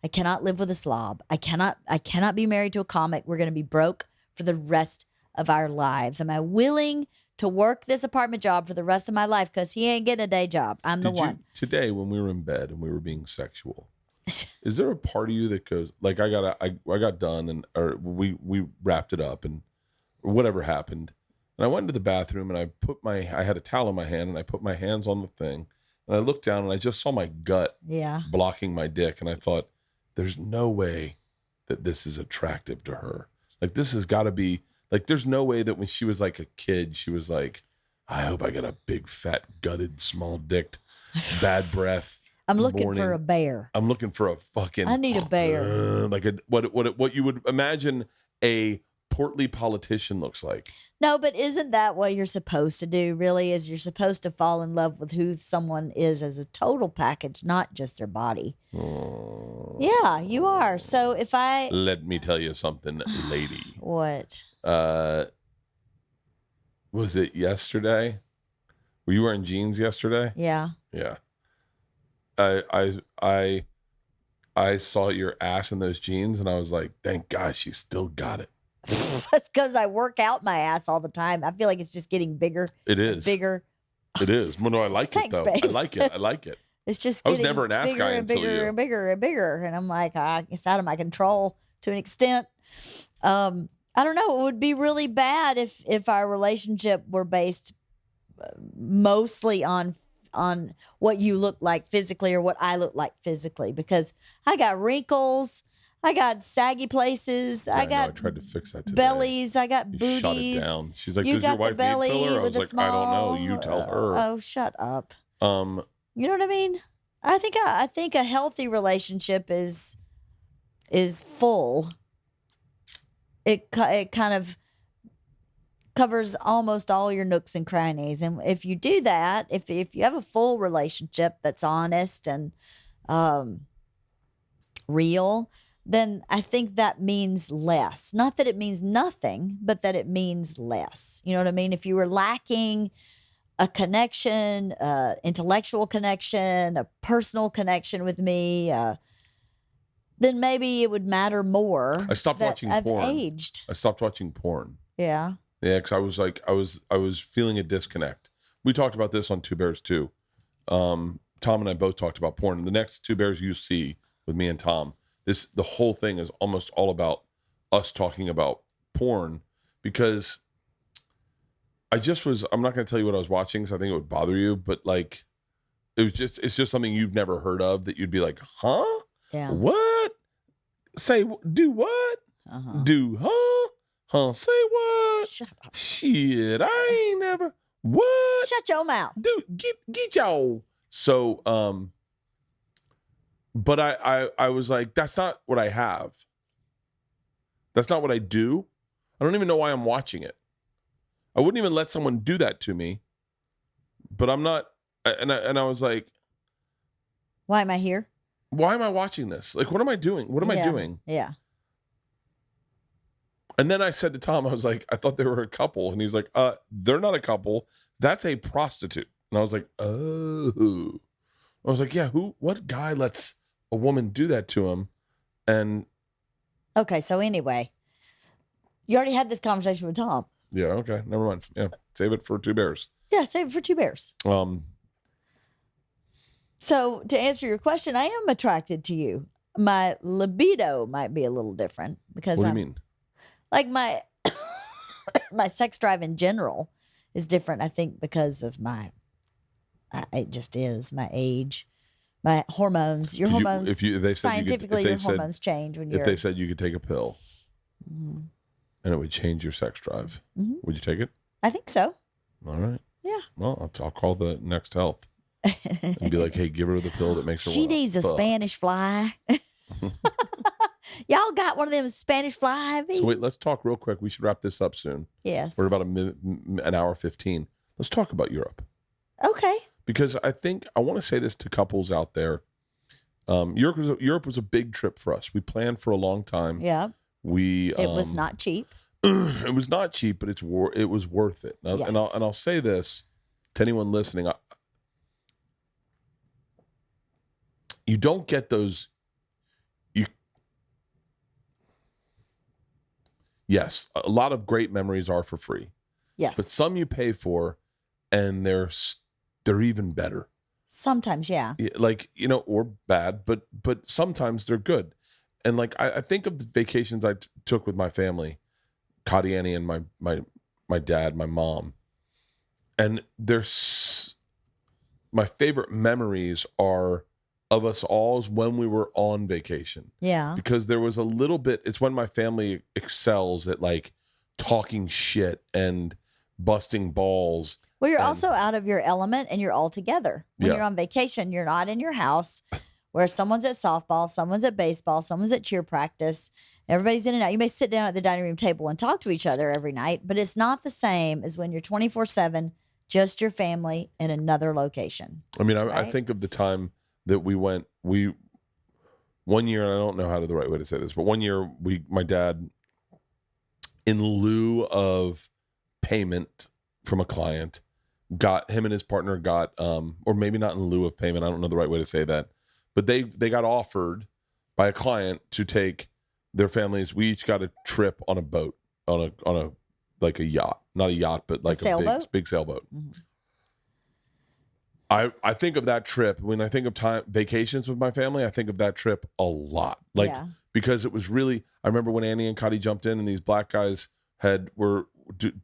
I cannot live with a slob. I cannot be married to a comic. We're going to be broke for the rest of our lives. Am I willing to work this apartment job for the rest of my life? Because he ain't getting a day job. I'm the one. Today, when we were in bed and we were being sexual, is there a part of you that goes like, I got done or we wrapped it up and whatever happened. And I went into the bathroom and I had a towel in my hand and I put my hands on the thing and I looked down and I just saw my gut blocking my dick. And I thought, there's no way that this is attractive to her. Like this has got to be like, there's no way that when she was like a kid, she was like, I hope I get a big fat gutted, small dicked, bad breath. I'm looking for a bear. I'm looking for a fucking. I need a bear. Like what you would imagine a portly politician looks like. No, but isn't that what you're supposed to do, really? Is you're supposed to fall in love with who someone is as a total package, not just their body. Yeah, you are. So if I... Let me tell you something, lady. What? Was it yesterday? Were you wearing jeans yesterday? Yeah. Yeah. I saw your ass in those jeans and I was like, thank God she still got it. That's because I work out my ass all the time. I feel like it's just getting bigger. It is. Bigger. It is. Well, no, I like Thanks, it, though. babe. I like it. I like it. It's just I was getting never an ass bigger guy and until bigger you. and bigger and bigger. And I'm like, it's out of my control to an extent. I don't know. It would be really bad if our relationship were based mostly on what you look like physically or what I look like physically, because I got wrinkles, I got saggy places, Yeah, I know, I got tried to fix that today. bellies, I got You booties. shut it down. She's like, You does your got the wife need belly filler? I with was a like, I don't small. know. You tell her. Oh, shut up. Um, You know what I mean? I think a healthy relationship is full. It kind of covers almost all your nooks and crannies, and if you do that, if you have a full relationship that's honest and real, then I think that means less. Not that it means nothing, but that it means less. You know what I mean? If you were lacking a connection, intellectual connection, a personal connection with me, then maybe it would matter more. I stopped that watching I've porn. aged. I stopped watching porn. Yeah. Yeah, because I was like, I was feeling a disconnect. We talked about this on Two Bears too. Tom and I both talked about porn. The next Two Bears you see with me and Tom, the whole thing is almost all about us talking about porn, because I'm not going to tell you what I was watching because I think it would bother you, but like, it's just something you've never heard of that you'd be like, huh? Yeah. What? Do what? Uh-huh. Do, huh? Huh? Say what? Shut up. Shit, I ain't never. What? Shut your mouth. Dude, get y'all. So, but I was like, that's not what I have. That's not what I do. I don't even know why I'm watching it. I wouldn't even let someone do that to me. But I'm not, and I was like, Why am I here? why am I watching this? Like, what am I doing? What am I doing? Yeah. And then I said to Tom, I was like, I thought they were a couple. And he's like, they're not a couple. That's a prostitute. And I was like, oh. I was like, yeah, what guy lets a woman do that to him? And Okay, so anyway, you already had this conversation with Tom. yeah, okay, never mind. Yeah, save it for Two Bears. Yeah, save it for Two Bears. So to answer your question, I am attracted to you. My libido might be a little different because What do you mean? Like my my sex drive in general is different. I think because of it just is my age, my hormones. Your hormones. Scientifically, your hormones change when you're. If they said you could take a pill, Mhm. and it would change your sex drive, would you take it? I think so. All right. Yeah. Well, I'll call the Next Health and be like, hey, give her the pill that makes her. She wanna needs a fuck. Spanish fly. Y'all got one of them Spanish fly? So wait, let's talk real quick. We should wrap this up soon. Yes. We're about an hour 15. Let's talk about Europe. Okay. Because I want to say this to couples out there. Europe was a big trip for us. We planned for a long time. Yeah. It was not cheap. It was not cheap, but it was worth it. Yes. And I'll say this to anyone listening. You don't get those. Yes, a lot of great memories are for free. Yes. But some you pay for, and they're even better. Sometimes, yeah. Like, or bad, but sometimes they're good. And like I think of the vacations I took with my family, Kadiani and my dad, my mom, and my favorite memories are of us all when we were on vacation. Yeah. Because there was a little bit, it's when my family excels at like talking shit and busting balls. Well, you're also out of your element and you're all together. When Yeah. you're on vacation, you're not in your house where someone's at softball, someone's at baseball, someone's at cheer practice. Everybody's in and out. You may sit down at the dining room table and talk to each other every night, but it's not the same as when you're 24/7, just your family in another location. I mean, I Right? think of the time that one year, and I don't know how to the right way to say this, but one year my dad, in lieu of payment from a client, him and his partner got, or maybe not in lieu of payment, I don't know the right way to say that, but they got offered by a client to take their families. We each got a trip on a boat, on a like a yacht, not a yacht, but like a sailboat? big sailboat. Mhm. I think of that trip when I think of vacations with my family. I think of that trip a lot, because it was really. I remember when Annie and Cuddy jumped in, and these black guys were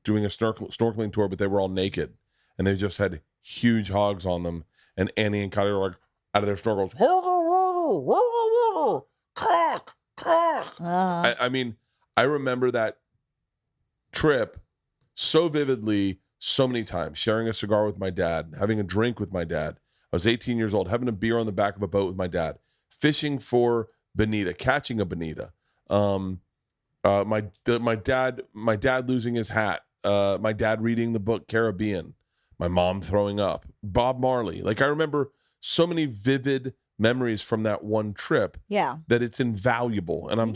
doing a snorkeling tour, but they were all naked, and they just had huge hogs on them. And Annie and Cuddy were like out of their snorkels, cock. I mean, I remember that trip so vividly. So many times, sharing a cigar with my dad, having a drink with my dad. I was 18 years old, having a beer on the back of a boat with my dad, fishing for bonita, catching a bonita. My dad losing his hat. My dad reading the book Caribbean. My mom throwing up. Bob Marley. Like, I remember so many vivid memories from that one trip. Yeah. That it's invaluable, and I'm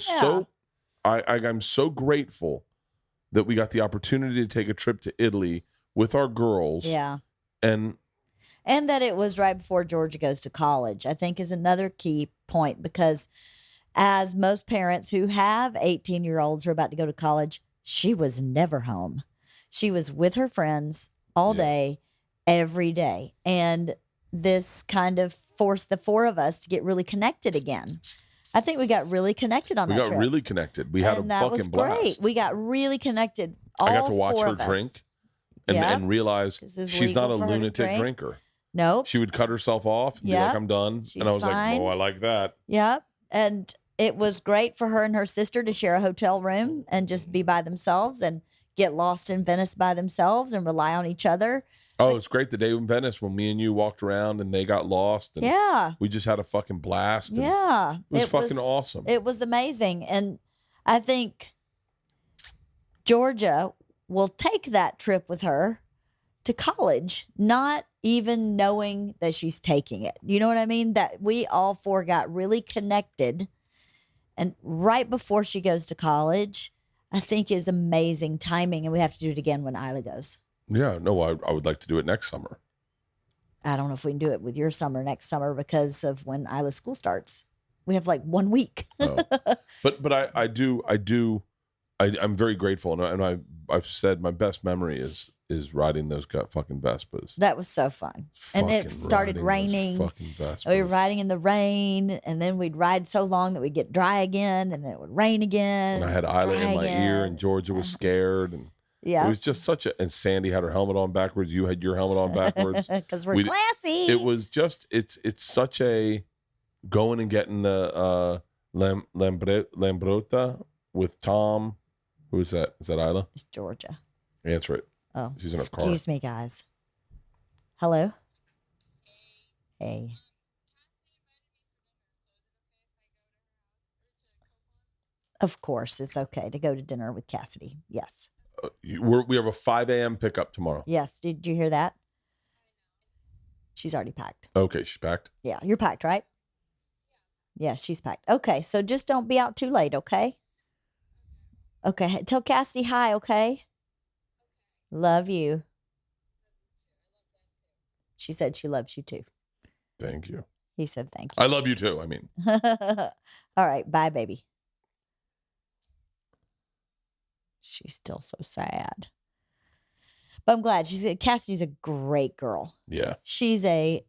I'm so grateful that we got the opportunity to take a trip to Italy with our girls. Yeah. And that it was right before Georgia goes to college, I think, is another key point, because as most parents who have 18-year-olds who are about to go to college, she was never home. She was with her friends all day, every day. And this kind of forced the four of us to get really connected again. I think we got really connected on that trip. We got really connected. We had a fucking blast. Great. We got really connected. I got to watch her drink and realize she's not a lunatic drinker. Nope. She would cut herself off and be like, I'm done. And I was like, oh, I like that. Yep. And it was great for her and her sister to share a hotel room and just be by themselves and get lost in Venice by themselves and rely on each other. Oh, it's great the day in Venice when me and you walked around and they got lost. And we just had a fucking blast. And it was fucking awesome. It was amazing. And I think Georgia will take that trip with her to college, not even knowing that she's taking it. You know what I mean? That we all four got really connected. And right before she goes to college, I think is amazing timing. And we have to do it again when Isla goes. Yeah, no, I would like to do it next summer. I don't know if we can do it with your summer next summer because of when Isla's school starts. We have like 1 week. But I'm very grateful, and I've said my best memory is riding those fucking Vespas. That was so fun. And it started raining. Fucking Vespas. We were riding in the rain, and then we'd ride so long that we'd get dry again, and then it would rain again. And I had Isla in my ear, and Georgia was scared, and it was just and Sandy had her helmet on backwards. You had your helmet on backwards. Because we're classy. It was just, it's such a going and getting the Lambretta with Tom. Who is that? Is that Isla? It's Georgia. Answer it. Oh, she's in her car. Excuse me, guys. Hello? Hey. Of course, it's okay to go to dinner with Cassidy. Yes. We have a 5 a.m. pickup tomorrow. Yes. Did you hear that? She's already packed. Okay, she's packed? Yeah, you're packed, right? Yeah, she's packed. Okay, so just don't be out too late, okay? Okay, tell Cassidy hi, okay? Love you. She said she loves you too. Thank you. He said thank you. I love you too, I mean. All right, bye, baby. She's still so sad. But I'm glad. Cassidy's a great girl. Yeah. She's a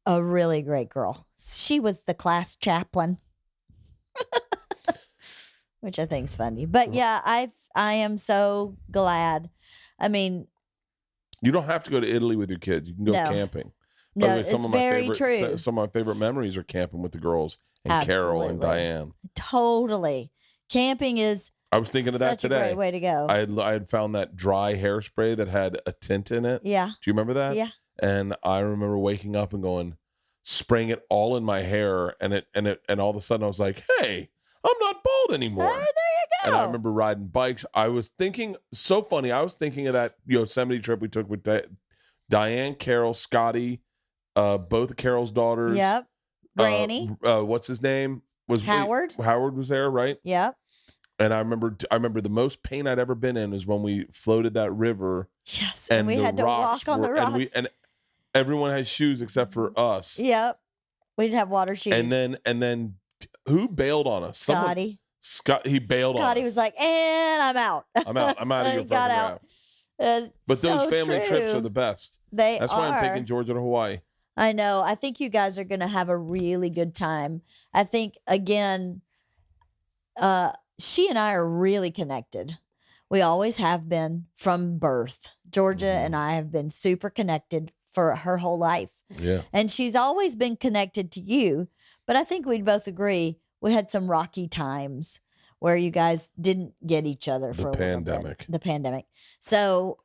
really great girl. She was the class chaplain. Which I think is funny. But yeah, I am so glad. I mean, you don't have to go to Italy with your kids. You can go camping. No, way, it's very true. Some of my favorite memories are camping with the girls and Absolutely. Carol and Diane. Totally. Camping is I was thinking of that today. Such a great way to go. I had found that dry hairspray that had a tint in it. Yeah. Do you remember that? Yeah. And I remember waking up and going, spraying it all in my hair, and all of a sudden I was like, hey, I'm not bald anymore. Oh, there you go. And I remember riding bikes. I was thinking, so funny. I was thinking of that Yosemite trip we took with Diane, Carol, Scotty, both of Carol's daughters. Yep. Granny. What's his name? Was Howard. Howard was there, right? Yep. And I remember the most pain I'd ever been in is when we floated that river. Yes. And we had to walk on the rocks. And everyone had shoes except for us. Yep. We didn't have water shoes. And then who bailed on us? Scotty. He bailed on us. Scotty was like, and I'm out. I'm out of your fucking out. raft. But those family true. trips are the best. That's why I'm taking Georgia to Hawaii. I know. I think you guys are going to have a really good time. I think, again, she and I are really connected. We always have been from birth. Georgia and I have been super connected for her whole life. Yeah. And she's always been connected to you. But I think we'd both agree we had some rocky times where you guys didn't get each other for a little bit. The pandemic. So,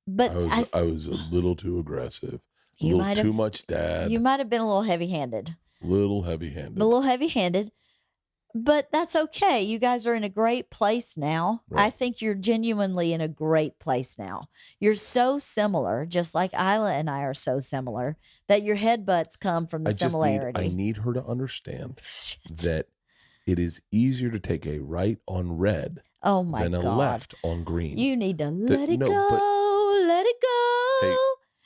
but I was a little too aggressive. You might have too much dad. You might have been a little heavy-handed. A little heavy-handed. But that's okay. You guys are in a great place now. Right. I think you're genuinely in a great place now. You're so similar, just like Isla and I are so similar, that your headbutts come from the similarity. I need her to understand that it is easier to take a right on red than a left on green. You need to let it go,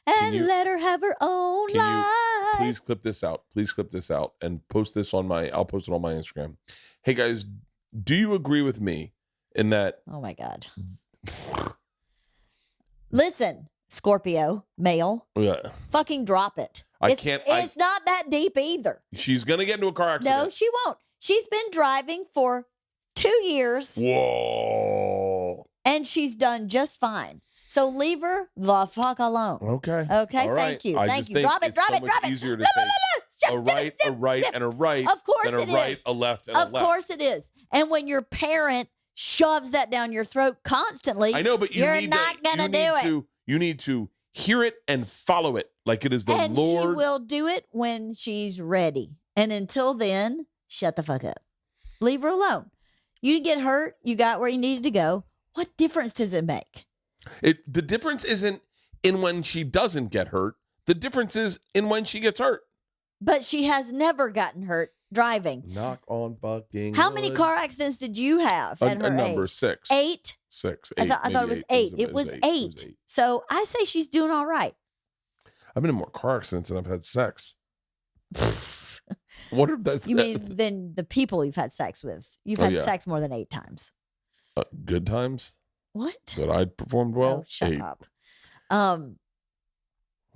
and let her have her own life. Please clip this out. And post this on I'll post it on my Instagram. Hey guys, do you agree with me in that? Oh my God. Listen, Scorpio, male. Yeah. Fucking drop it. It's not that deep either. She's going to get into a car accident. No, she won't. She's been driving for 2 years. Whoa. And she's done just fine. So leave her the fuck alone. Okay. Okay. All Thank right. you. I Thank just you. think Drop it. it's Drop so it. much Drop it. easier to No, take no, a right, a right, and a right. Of course and a it right, is. a left, and a left. Of course it is. And when your parent shoves that down your throat constantly, I know, but you're not gonna do it. You need to hear it and follow it like it is the and Lord. she will do it when she's ready. And until then, shut the fuck up. Leave her alone. You get hurt. You got where you needed to go. What difference does it make? The difference isn't in when she doesn't get hurt. The difference is in when she gets hurt. But she has never gotten hurt driving. Knock on fucking How many wood. car accidents did you have at her number age? 6. 8? 6. I thought it was 8. It was 8. So I say she's doing all right. I've been in more car accidents than I've had sex. What if that's... You mean than the people you've had sex with? You've had sex more than 8 times. Good times? What? That I performed well? Oh, shut 8. up.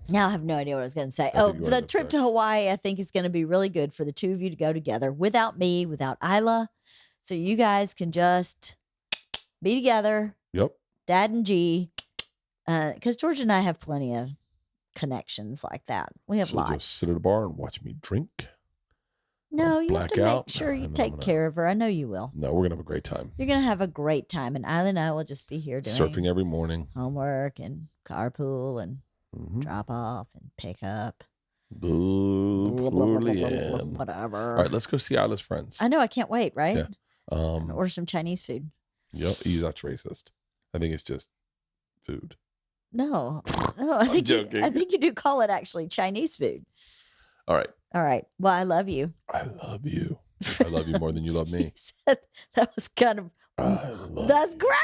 Now I have no idea what I was going to say. The trip to Hawaii, I think, is going to be really good for the two of you to go together without me, without Isla. So you guys can just be together. Yep. Dad and G. Because George and I have plenty of connections like that. We have lots. Just sit at a bar and watch me drink? No, you have to out? make sure you take care of her. I know you will. No, we're going to have a great time. You're going to have a great time. And Isla and I will just be here doing surfing every morning. Homework and carpool and drop off and pick up. Whatever. All right, let's go see Isla's friends. I know. I can't wait, right? Yeah. Order some Chinese food. Yep. That's racist. I think it's just food. No. I think joking. I think you do call it actually Chinese food. All right. Well, I love you. I love you. I love you more than you love me. You said that was kind of... That's gross!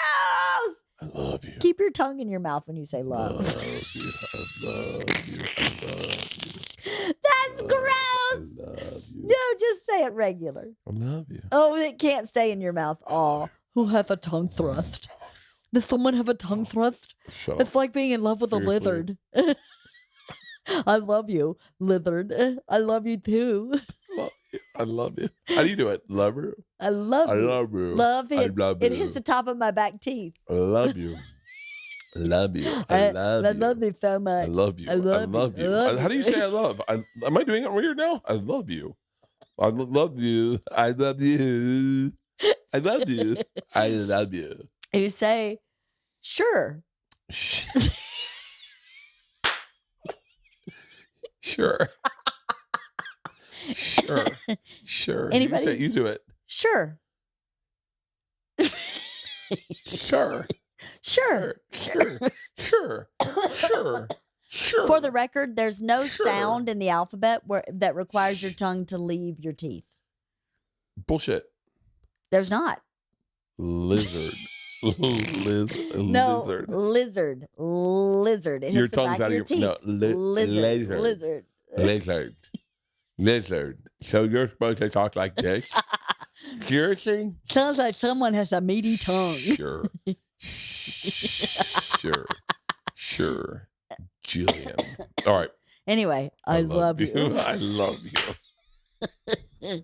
I love you. Keep your tongue in your mouth when you say love. I love you. I love you. I love you. That's gross! I love you. No, just say it regular. I love you. Oh, it can't stay in your mouth. Oh, who have a tongue thrust? Does someone have a tongue thrust? Shut It's like being in love with Seriously? a lizard. I love you, lizard. I love you too. I love you. How do you do it? Love you. I love you. love you. Love hits. I love It you. hits the top of my back teeth. I love you. I love you. I love you. I love you so much. I love you. I love you. I love How do you you. say I love? Am I doing it weird now? I love you. I love you. I love you. I love you. I love you. You say, sure. Sure. Sure. Sure. Anybody? You do it. Sure. Sure. Sure. Sure. Sure. Sure. Sure. For the record, there's no Sure. sound in the alphabet that requires your tongue to leave your teeth. Bullshit. There's not. Lizard. No, Lizard. lizard. Lizard. It Your hits the tongue's back out of your teeth. No, Lizard. lizard. Lizard. Lizard. Lizard. So you're supposed to talk like this? Seriously? Sounds like someone has a meaty tongue. Sure. Sure. Sure. Jillian. All right. Anyway, I love you. I love you.